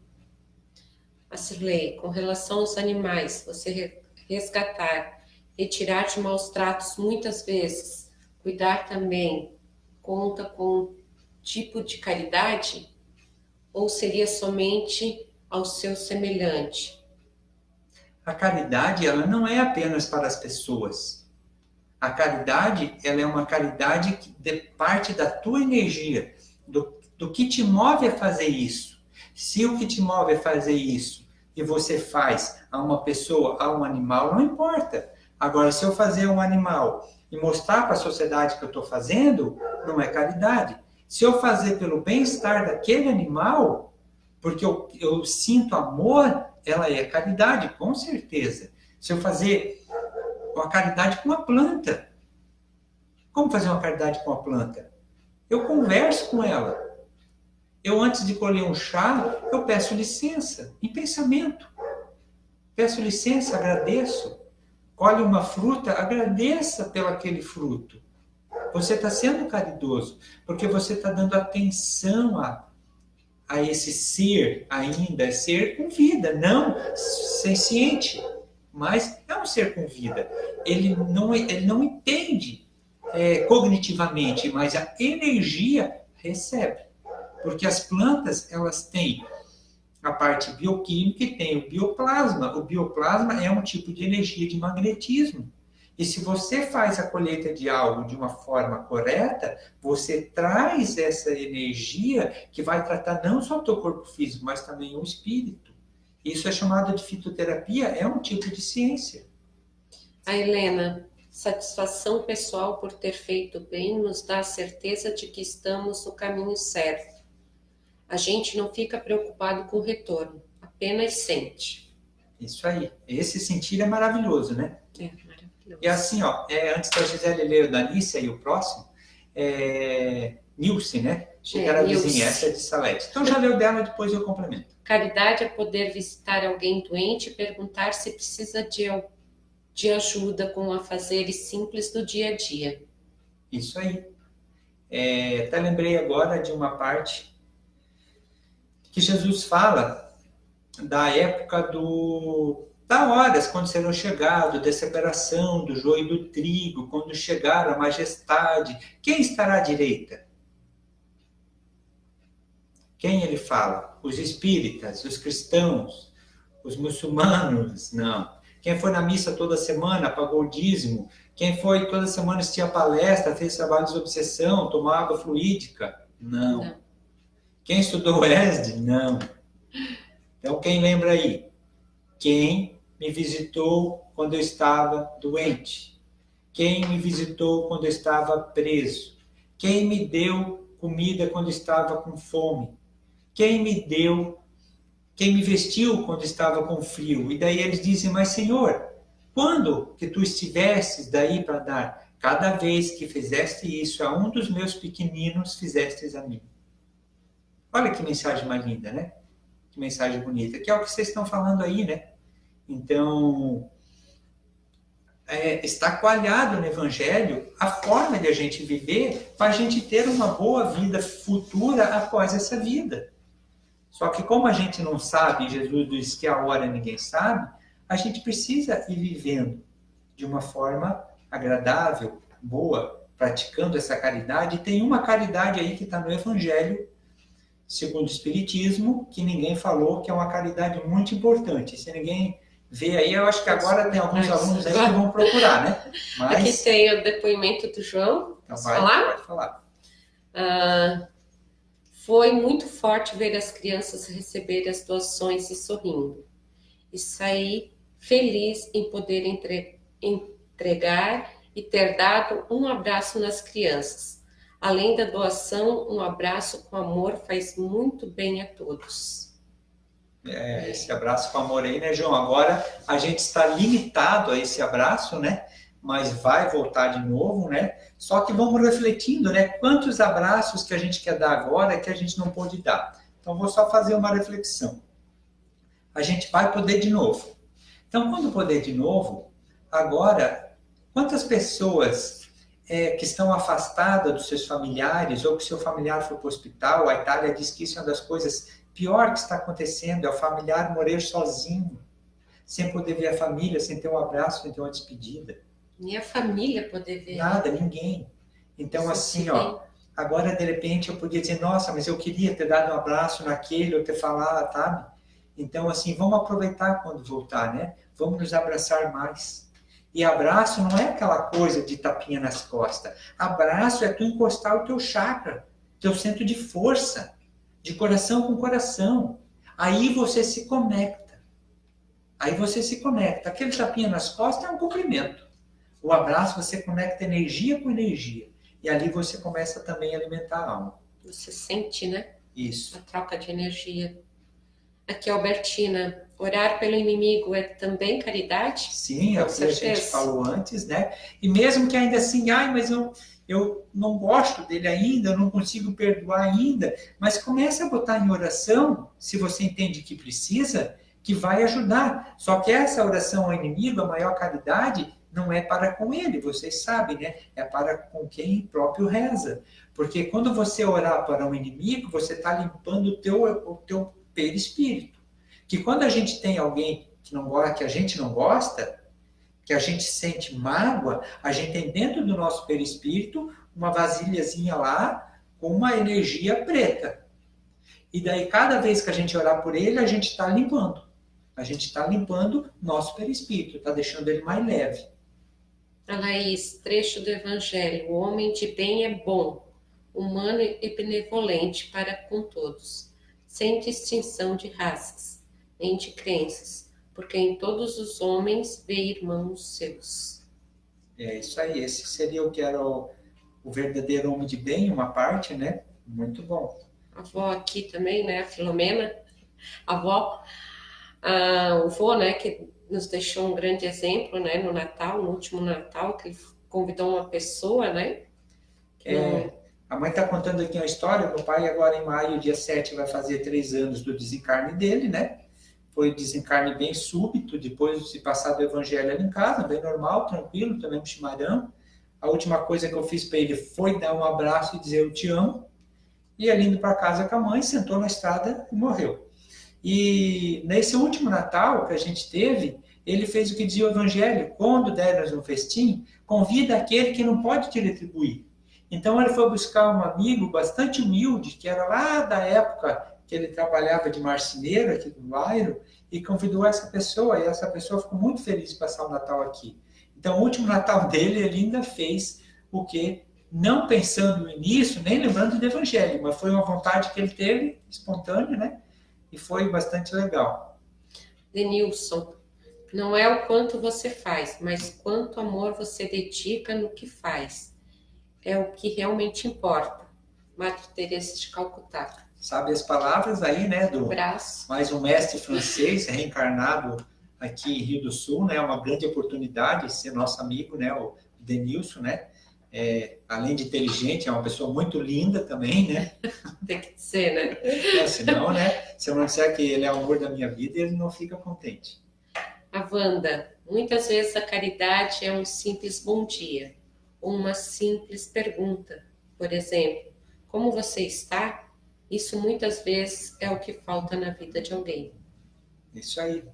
A Cirlei, com relação aos animais, você resgatar, retirar de maus tratos muitas vezes, cuidar também, conta com tipo de caridade? Ou seria somente ao seu semelhante? A caridade, ela não é apenas para as pessoas. A caridade, ela é uma caridade que parte da tua energia, do que te move a fazer isso. Se o que te move a fazer isso e você faz a uma pessoa, a um animal, não importa. Agora, se eu fazer um animal e mostrar para a sociedade que eu estou fazendo, não é caridade. Se eu fazer pelo bem-estar daquele animal, porque eu sinto amor, ela é caridade, com certeza. Se eu fazer uma caridade com uma planta, como fazer uma caridade com a planta? Eu converso com ela. Eu, antes de colher um chá, eu peço licença, em pensamento. Peço licença, agradeço. Colhe uma fruta, agradeça pelo aquele fruto. Você está sendo caridoso, porque você está dando atenção a esse ser ainda, ser com vida, não senciente, mas é um ser com vida. Ele não entende cognitivamente, mas a energia recebe. Porque as plantas, elas têm a parte bioquímica e tem o bioplasma. O bioplasma é um tipo de energia de magnetismo. E se você faz a colheita de algo de uma forma correta, você traz essa energia que vai tratar não só o teu corpo físico, mas também o espírito. Isso é chamado de fitoterapia, é um tipo de ciência. A Helena, satisfação pessoal por ter feito bem nos dá a certeza de que estamos no caminho certo. A gente não fica preocupado com o retorno, apenas sente. Isso aí. Esse sentir é maravilhoso, né? É maravilhoso. E assim, ó, antes da Gisele ler o da Nícia e o próximo, Nilce, né? Era a vizinha, essa é de Salete. Então já leu dela, depois eu complemento. Caridade é poder visitar alguém doente e perguntar se precisa de ajuda com afazeres simples do dia a dia. Isso aí. Até lembrei agora de uma parte que Jesus fala da época da horas, quando serão chegados, da separação do joio e do trigo, quando chegar a majestade, quem estará à direita? Quem ele fala? Os espíritas, os cristãos, os muçulmanos? Não. Quem foi na missa toda semana, pagou o dízimo? Quem foi toda semana assistir a palestra, fez trabalho de obsessão, tomou água fluídica? Não. Quem estudou ESD? Não. Então, quem lembra aí? Quem me visitou quando eu estava doente? Quem me visitou quando eu estava preso? Quem me deu comida quando estava com fome? Quem me vestiu quando estava com frio? E daí eles dizem, mas Senhor, quando que tu estivestes daí para dar? Cada vez que fizeste isso a um dos meus pequeninos, fizestes a mim. Olha que mensagem mais linda, né? Que mensagem bonita. Que é o que vocês estão falando aí, né? Então, está coalhado no Evangelho a forma de a gente viver para a gente ter uma boa vida futura após essa vida. Só que como a gente não sabe, Jesus diz que a hora ninguém sabe, a gente precisa ir vivendo de uma forma agradável, boa, praticando essa caridade. E tem uma caridade aí que está no Evangelho, segundo o Espiritismo, que ninguém falou, que é uma caridade muito importante. Se ninguém vê aí, eu acho que agora tem alguns alunos aí que vão procurar, né? Mas... Aqui tem o depoimento do João. Então pode falar. Foi muito forte ver as crianças receberem as doações e sorrindo. E sair feliz em poder entregar e ter dado um abraço nas crianças. Além da doação, um abraço com amor faz muito bem a todos. Esse abraço com amor aí, né, João? Agora a gente está limitado a esse abraço, né? Mas vai voltar de novo, né? Só que vamos refletindo, né? Quantos abraços que a gente quer dar agora que a gente não pôde dar. Então, vou só fazer uma reflexão. A gente vai poder de novo. Então, quando poder de novo, agora, quantas pessoas que estão afastadas dos seus familiares ou que seu familiar foi para o hospital, a Itália diz que isso é uma das coisas pior que está acontecendo, é o familiar morrer sozinho, sem poder ver a família, sem ter um abraço, sem ter uma despedida. Nem a família poder ver. Nada, ninguém. Então, assim, ó, agora de repente eu podia dizer, nossa, mas eu queria ter dado um abraço naquele, ou ter falado, sabe? Então, assim, vamos aproveitar quando voltar, né? Vamos nos abraçar mais. E abraço não é aquela coisa de tapinha nas costas. Abraço é tu encostar o teu chakra, teu centro de força, de coração com coração. Aí você se conecta. Aquele tapinha nas costas é um cumprimento. O abraço, você conecta energia com energia. E ali você começa também a alimentar a alma. Você sente, né? Isso. A troca de energia. Aqui, Albertina, orar pelo inimigo é também caridade? Sim, é o que a gente falou antes, né? E mesmo que ainda assim, mas eu não gosto dele ainda, eu não consigo perdoar ainda, mas comece a botar em oração, se você entende que precisa, que vai ajudar. Só que essa oração ao inimigo, a maior caridade, não é para com ele, vocês sabem, né? É para com quem próprio reza. Porque quando você orar para um inimigo, você está limpando o teu perispírito. Que quando a gente tem alguém que a gente não gosta, que a gente sente mágoa, a gente tem dentro do nosso perispírito uma vasilhazinha lá com uma energia preta. E daí, cada vez que a gente orar por ele, a gente está limpando. A gente está limpando nosso perispírito, está deixando ele mais leve. A Laís, trecho do Evangelho. O homem de bem é bom, humano e benevolente para com todos, sem distinção de raças, nem de crenças, porque em todos os homens vê irmãos seus. É isso aí, esse seria o que era o verdadeiro homem de bem, uma parte, né? Muito bom. A avó aqui também, né? A Filomena, a avó, o vô, né? Que nos deixou um grande exemplo, né? No Natal, no último Natal, que ele convidou uma pessoa, né? A mãe está contando aqui uma história. Meu pai agora em maio, dia 7, vai fazer 3 anos do desencarne dele, né? Foi um desencarne bem súbito, depois de passar do evangelho ali em casa, bem normal, tranquilo, também um chimarrão. A última coisa que eu fiz para ele foi dar um abraço e dizer eu te amo. E ele indo para casa com a mãe, sentou na estrada e morreu. E nesse último Natal que a gente teve, ele fez o que dizia o Evangelho: quando deres um festim, convida aquele que não pode te retribuir. Então ele foi buscar um amigo bastante humilde, que era lá da época que ele trabalhava de marceneiro aqui do bairro, e convidou essa pessoa, e essa pessoa ficou muito feliz de passar o Natal aqui. Então o último Natal dele, ele ainda fez o que, não pensando nisso, nem lembrando do Evangelho, mas foi uma vontade que ele teve, espontânea, né? E foi bastante legal. Denilson, não é o quanto você faz, mas quanto amor você dedica no que faz. É o que realmente importa. Madre Teresa de Calcutá. Sabe as palavras aí, né? Do Braço. mais um mestre francês reencarnado aqui em Rio do Sul, né? Uma grande oportunidade ser nosso amigo, né? O Denilson, né? Além de inteligente, é uma pessoa muito linda também, né? Tem que ser, né? Senão, né? Se eu não disser que ele é o amor da minha vida, ele não fica contente. A Wanda, muitas vezes a caridade é um simples bom dia, ou uma simples pergunta. Por exemplo, como você está? Isso muitas vezes é o que falta na vida de alguém. Isso aí.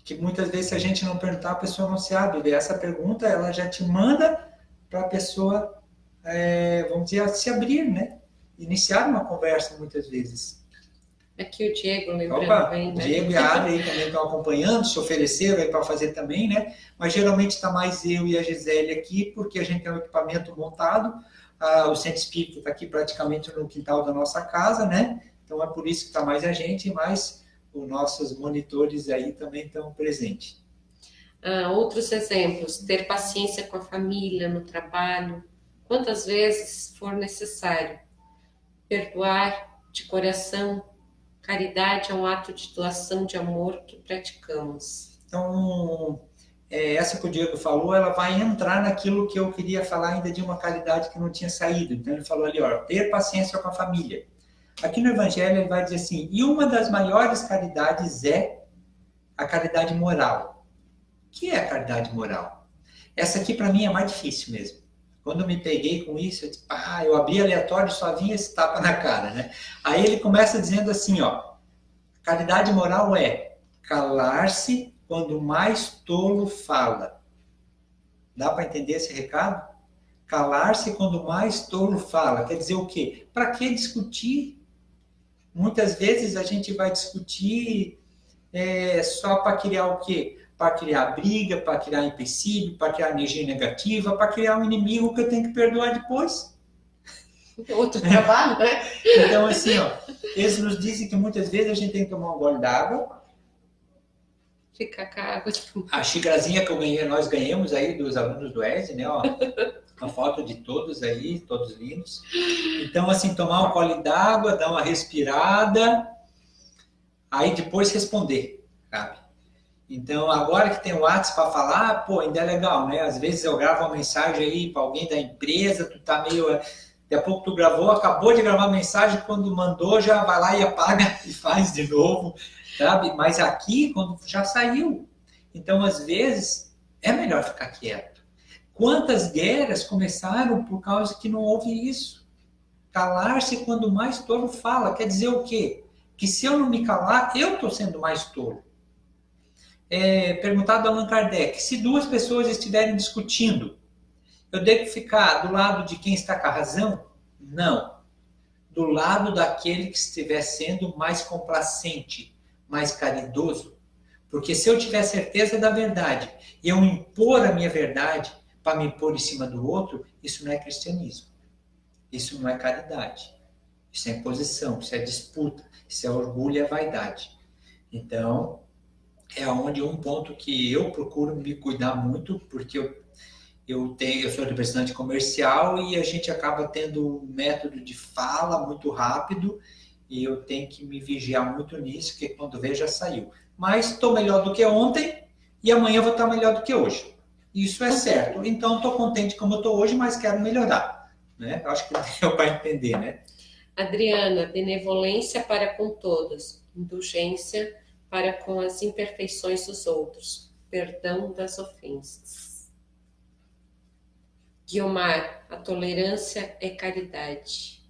Que muitas vezes, se a gente não perguntar, a pessoa não se abre. E essa pergunta, ela já te manda para a pessoa, vamos dizer, se abrir, né? Iniciar uma conversa, muitas vezes. Aqui o Diego lembrando bem, né? O Diego e a Adri aí também estão acompanhando, se ofereceram aí para fazer também, né? Mas geralmente está mais eu e a Gisele aqui, porque a gente tem um equipamento montado, o centro espírita está aqui praticamente no quintal da nossa casa, né? Então é por isso que está mais a gente, mas os nossos monitores aí também estão presentes. Outros exemplos, ter paciência com a família, no trabalho, quantas vezes for necessário. Perdoar de coração. Caridade é um ato de doação de amor que praticamos. Então, essa que o Diego falou, ela vai entrar naquilo que eu queria falar ainda de uma caridade que não tinha saído. Então, ele falou ali, ó, ter paciência com a família. Aqui no Evangelho, ele vai dizer assim, e uma das maiores caridades é a caridade moral. O que é a caridade moral? Essa aqui, para mim, é mais difícil mesmo. Quando eu me peguei com isso, eu disse, eu abri aleatório e só vinha esse tapa na cara, né? Aí ele começa dizendo assim, ó, caridade moral é calar-se quando mais tolo fala. Dá para entender esse recado? Calar-se quando mais tolo fala. Quer dizer o quê? Para que discutir? Muitas vezes a gente vai discutir só para criar o quê? Para criar briga, para criar empecilho, para criar energia negativa, para criar um inimigo que eu tenho que perdoar depois. Outro trabalho, né? Então, assim, ó, eles nos dizem que muitas vezes a gente tem que tomar um gole d'água. Fica com a água. A xicrazinha que nós ganhamos aí dos alunos do ESE, né? Ó, uma foto de todos aí, todos lindos. Então, assim, tomar um gole d'água, dar uma respirada, aí depois responder, sabe? Então, agora que tem o WhatsApp para falar, ainda é legal, né? Às vezes eu gravo uma mensagem aí para alguém da empresa, tu tá meio... Daqui a pouco tu gravou, acabou de gravar a mensagem, quando mandou, já vai lá e apaga e faz de novo, sabe? Mas aqui, quando já saiu. Então, às vezes, é melhor ficar quieto. Quantas guerras começaram por causa que não houve isso? Calar-se quando mais tolo fala. Quer dizer o quê? Que se eu não me calar, eu estou sendo mais tolo. Perguntado a Allan Kardec, se duas pessoas estiverem discutindo, eu devo ficar do lado de quem está com a razão? Não. do lado daquele que estiver sendo mais complacente, mais caridoso. Porque se eu tiver certeza da verdade e eu impor a minha verdade para me impor em cima do outro, isso não é cristianismo. Isso não é caridade. Isso é imposição, isso é disputa, isso é orgulho e é vaidade. Então, é onde um ponto que eu procuro me cuidar muito, porque eu sou representante comercial e a gente acaba tendo um método de fala muito rápido e eu tenho que me vigiar muito nisso, porque quando vejo já saiu. Mas estou melhor do que ontem e amanhã vou estar melhor do que hoje. Isso é certo. Então, estou contente como eu estou hoje, mas quero melhorar. Né? Eu acho que deu para entender, né? Adriana, benevolência para com todos, indulgência para com as imperfeições dos outros, perdão das ofensas. Guiomar, a tolerância é caridade.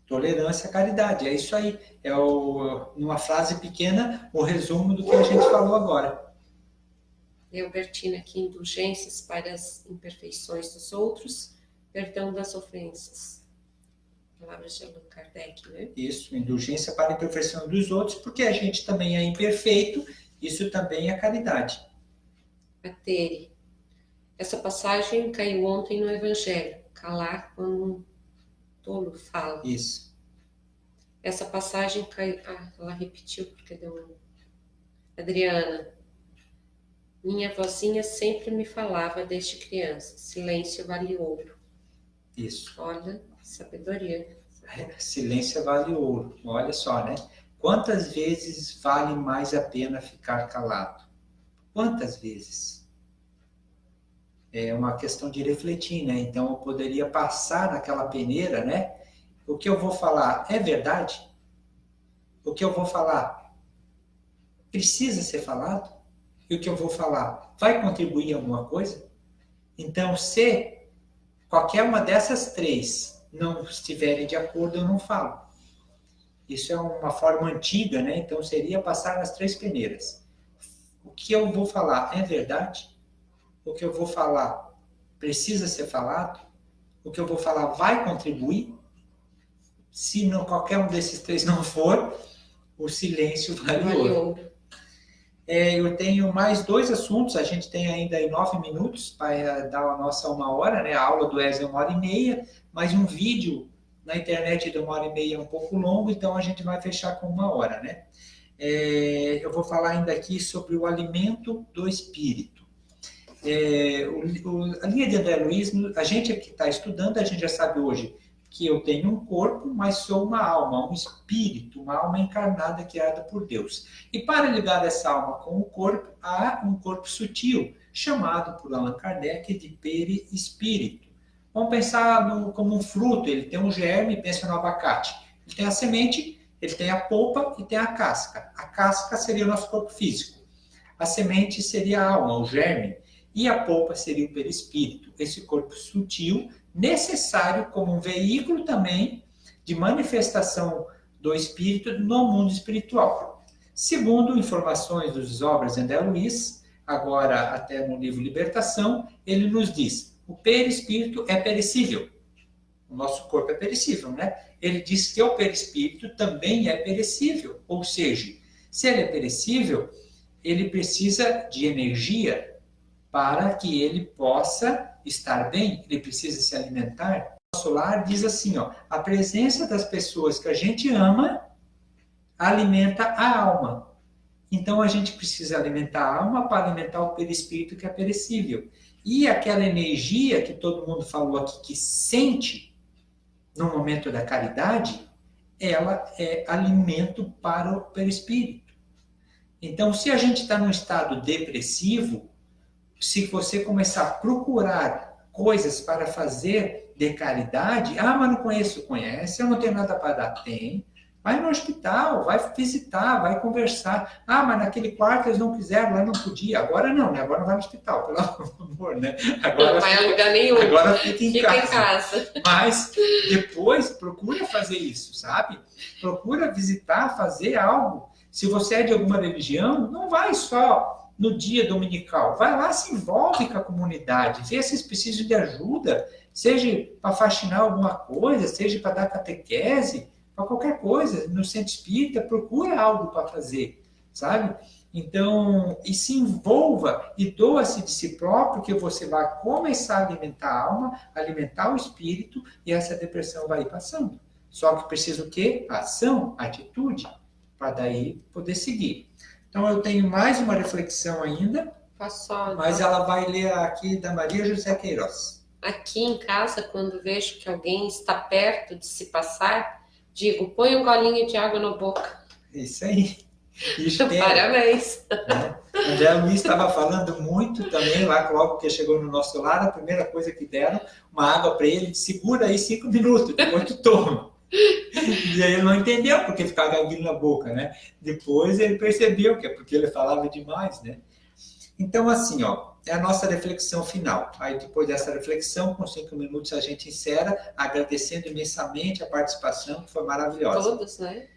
Tolerância, caridade, é isso aí. É numa frase pequena, o resumo do que a gente falou agora. Albertina aqui, indulgências para as imperfeições dos outros, perdão das ofensas. Palavras de Allan Kardec, né? Isso, indulgência para a imperfeição dos outros, porque a gente também é imperfeito, isso também é caridade. A Tere, essa passagem caiu ontem no Evangelho, calar quando um tolo fala. Isso. Essa passagem caiu... ela repetiu porque deu um... Adriana, minha vozinha sempre me falava desde criança, silêncio vale ouro. Isso. Olha, sabedoria. Silêncio vale ouro. Olha só, né? Quantas vezes vale mais a pena ficar calado? Quantas vezes? É uma questão de refletir, né? Então, eu poderia passar naquela peneira, né? O que eu vou falar é verdade? O que eu vou falar precisa ser falado? E o que eu vou falar vai contribuir em alguma coisa? Então, se qualquer uma dessas três não estiverem de acordo, eu não falo. Isso é uma forma antiga, né? Então, seria passar nas três peneiras. O que eu vou falar é verdade? O que eu vou falar precisa ser falado? O que eu vou falar vai contribuir? Se não, qualquer um desses três não for, o silêncio vale ouro. Eu tenho mais 2 assuntos, a gente tem ainda aí 9 minutos para dar a nossa 1 hora, né? A aula do ESA é 1h30, mas um vídeo na internet de 1h30 é um pouco longo, então a gente vai fechar com 1 hora, né? Eu vou falar ainda aqui sobre o alimento do espírito. A linha de André Luiz, a gente que está estudando, a gente já sabe hoje que eu tenho um corpo, mas sou uma alma, um espírito, uma alma encarnada criada por Deus. E para ligar essa alma com o corpo, há um corpo sutil, chamado por Allan Kardec de perispírito. Vamos pensar como um fruto, ele tem um germe, pensa no abacate. Ele tem a semente, ele tem a polpa e tem a casca. A casca seria o nosso corpo físico. A semente seria a alma, o germe. E a polpa seria o perispírito, esse corpo sutil, necessário como um veículo também de manifestação do espírito no mundo espiritual. Segundo informações das obras de André Luiz, agora até no livro Libertação, ele nos diz, o perispírito é perecível. O nosso corpo é perecível, né? Ele diz que o perispírito também é perecível, ou seja, se ele é perecível, ele precisa de energia para que ele possa estar bem, ele precisa se alimentar. O nosso lar diz assim, ó, a presença das pessoas que a gente ama alimenta a alma. Então a gente precisa alimentar a alma para alimentar o perispírito que é perecível. E aquela energia que todo mundo falou aqui, que sente no momento da caridade, ela é alimento para o perispírito. Então, se a gente está num estado depressivo, se você começar a procurar coisas para fazer de caridade, mas não conheço, conhece, eu não tenho nada para dar, tem. Vai no hospital, vai visitar, vai conversar. Mas naquele quarto eles não quiseram, lá não podia. Agora não, né? Agora não vai no hospital, pelo amor, né? Agora não vai a lugar nenhum. Agora fica em casa. casa. Mas depois procura fazer isso, sabe? Procura visitar, fazer algo. Se você é de alguma religião, não vai só no dia dominical. Vai lá, se envolve com a comunidade, vê se eles precisam de ajuda. Seja para faxinar alguma coisa, seja para dar catequese, para qualquer coisa, no centro espírita, procura algo para fazer, sabe? Então, e se envolva e doa-se de si próprio, que você vai começar a alimentar a alma, alimentar o espírito, e essa depressão vai ir passando. Só que precisa o quê? Ação, atitude, para daí poder seguir. Então, eu tenho mais uma reflexão ainda, mas ela vai ler aqui da Maria José Queiroz. Aqui em casa, quando vejo que alguém está perto de se passar, digo, põe um golinho de água na boca. Isso aí. Parabéns. Né? André Luiz estava falando muito também, lá logo que chegou no nosso lar, a primeira coisa que deram, uma água para ele, segura aí 5 minutos, depois tu toma. E aí ele não entendeu porque ficava gaguinho na boca, né? Depois ele percebeu que é porque ele falava demais, né? Então, assim, ó, é a nossa reflexão final. Aí, depois dessa reflexão, com 5 minutos, a gente encerra, agradecendo imensamente a participação, que foi maravilhosa. Todos, né?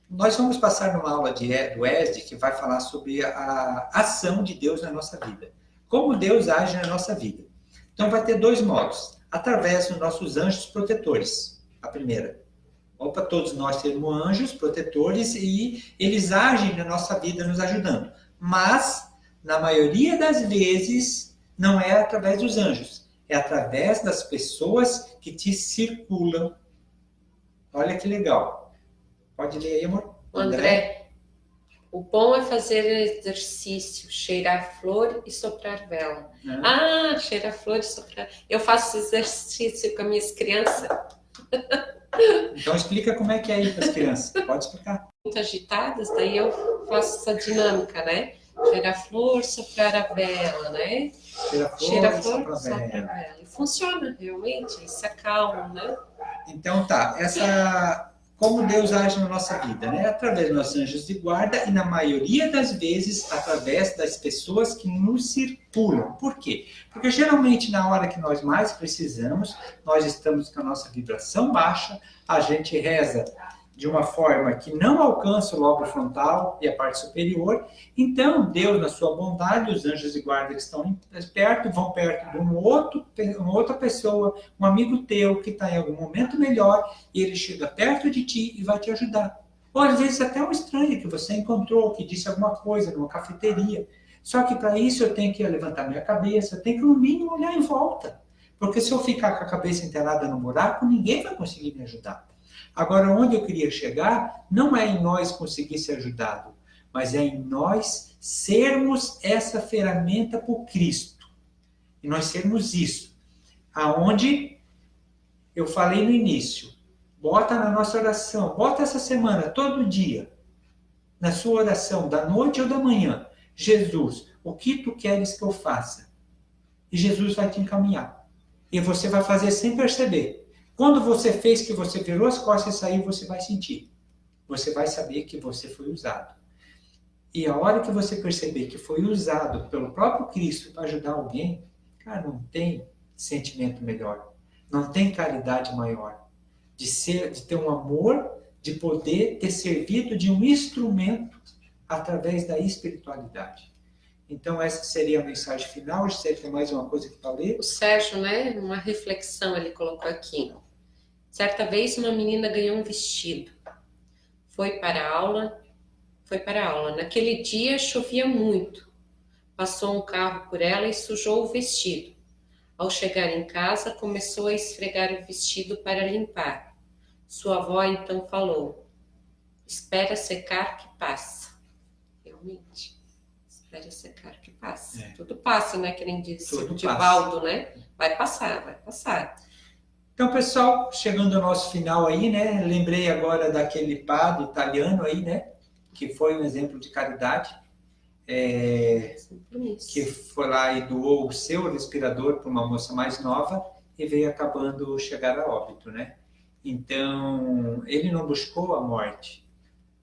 Nós vamos passar numa aula do ESD que vai falar sobre a ação de Deus na nossa vida. Como Deus age na nossa vida. Então, vai ter 2 modos. Através dos nossos anjos protetores. A primeira. Todos nós temos anjos protetores e eles agem na nossa vida nos ajudando. Mas, na maioria das vezes, não é através dos anjos. É através das pessoas que te circulam. Olha que legal. Pode ler aí, amor? André, o bom é fazer exercício, cheirar flor e soprar vela. Cheirar flor e soprar. Eu faço exercício com as minhas crianças. Então explica como é que é aí para as crianças. Pode explicar. Muito agitadas, daí eu faço essa dinâmica, né? Cheirar flor, soprar a vela, né? Cheira flor, soprar a vela. E funciona, realmente, eles se acalmam, né? Então tá, como Deus age na nossa vida, né? Através dos nossos anjos de guarda e, na maioria das vezes, através das pessoas que nos circulam. Por quê? Porque, geralmente, na hora que nós mais precisamos, nós estamos com a nossa vibração baixa, a gente reza de uma forma que não alcança o lobo frontal e a parte superior. Então, Deus, na sua bondade, os anjos de guarda que estão perto, vão perto de uma outra pessoa, um amigo teu que está em algum momento melhor, e ele chega perto de ti e vai te ajudar. Ou, às vezes, até um estranho que você encontrou, que disse alguma coisa numa cafeteria. Só que, para isso, eu tenho que levantar minha cabeça, eu tenho que, no mínimo, olhar em volta. Porque se eu ficar com a cabeça enterrada no buraco, ninguém vai conseguir me ajudar. Agora, onde eu queria chegar, não é em nós conseguir ser ajudado, mas é em nós sermos essa ferramenta por Cristo. E nós sermos isso. Aonde eu falei no início, bota na nossa oração, bota essa semana, todo dia, na sua oração, da noite ou da manhã, Jesus, o que tu queres que eu faça? E Jesus vai te encaminhar. E você vai fazer sem perceber. Quando você fez, que você virou as costas e saiu, você vai sentir. Você vai saber que você foi usado. E a hora que você perceber que foi usado pelo próprio Cristo para ajudar alguém, cara, não tem sentimento melhor. Não tem caridade maior. De ter um amor, de poder ter servido de um instrumento através da espiritualidade. Então, essa seria a mensagem final. Você tem mais uma coisa que para ler? O Sérgio, né, uma reflexão ele colocou aqui. Certa vez, uma menina ganhou um vestido. Foi para a aula. Naquele dia, chovia muito. Passou um carro por ela e sujou o vestido. Ao chegar em casa, começou a esfregar o vestido para limpar. Sua avó então falou: espera secar que passa. Realmente. Espera secar que passa. Tudo passa, né? Que nem disse o Divaldo, né? Vai passar, vai passar. Então, pessoal, chegando ao nosso final aí, né? Lembrei agora daquele padre italiano aí, né? Que foi um exemplo de caridade. Que foi lá e doou o seu respirador para uma moça mais nova e veio acabando chegar a óbito, né? Então, ele não buscou a morte.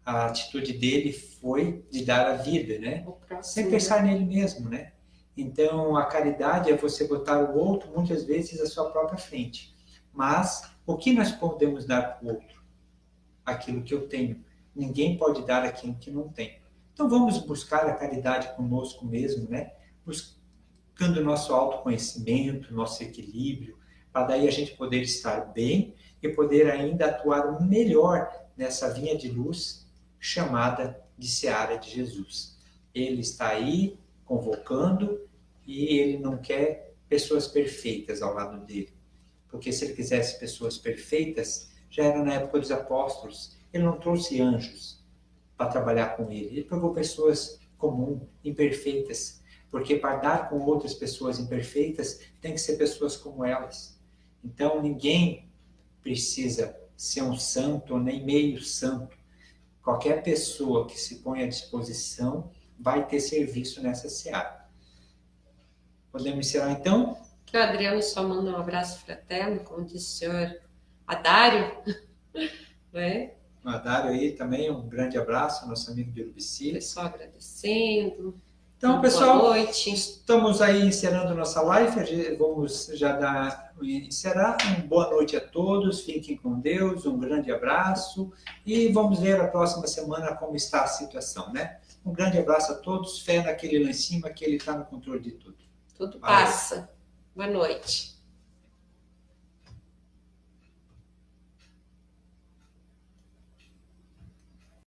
A atitude dele foi de dar a vida, né? Sem pensar nele mesmo, né? Então, a caridade é você botar o outro, muitas vezes, à sua própria frente. Mas, o que nós podemos dar para o outro? Aquilo que eu tenho. Ninguém pode dar aquilo que não tem. Então, vamos buscar a caridade conosco mesmo, né? buscando nosso autoconhecimento, nosso equilíbrio, para daí a gente poder estar bem e poder ainda atuar melhor nessa vinha de luz chamada de Seara de Jesus. Ele está aí convocando e ele não quer pessoas perfeitas ao lado dele. Porque se ele quisesse pessoas perfeitas, já era na época dos apóstolos. Ele não trouxe anjos para trabalhar com ele. Ele pegou pessoas comuns, imperfeitas. Porque para dar com outras pessoas imperfeitas, tem que ser pessoas como elas. Então ninguém precisa ser um santo ou nem meio santo. Qualquer pessoa que se põe à disposição vai ter serviço nessa seara. Podemos encerrar então? Que o Adriano só manda um abraço fraterno, como disse o senhor Adário. Né? O Adário aí também, um grande abraço, nosso amigo de Urubici. Pessoal agradecendo. Então, pessoal, boa noite. Estamos aí encerrando nossa live. Vamos já encerrar. Uma boa noite a todos. Fiquem com Deus. Um grande abraço. E vamos ver a próxima semana como está a situação, né? Um grande abraço a todos. Fé naquele lá em cima que ele está no controle de tudo. Tudo passa. Boa noite.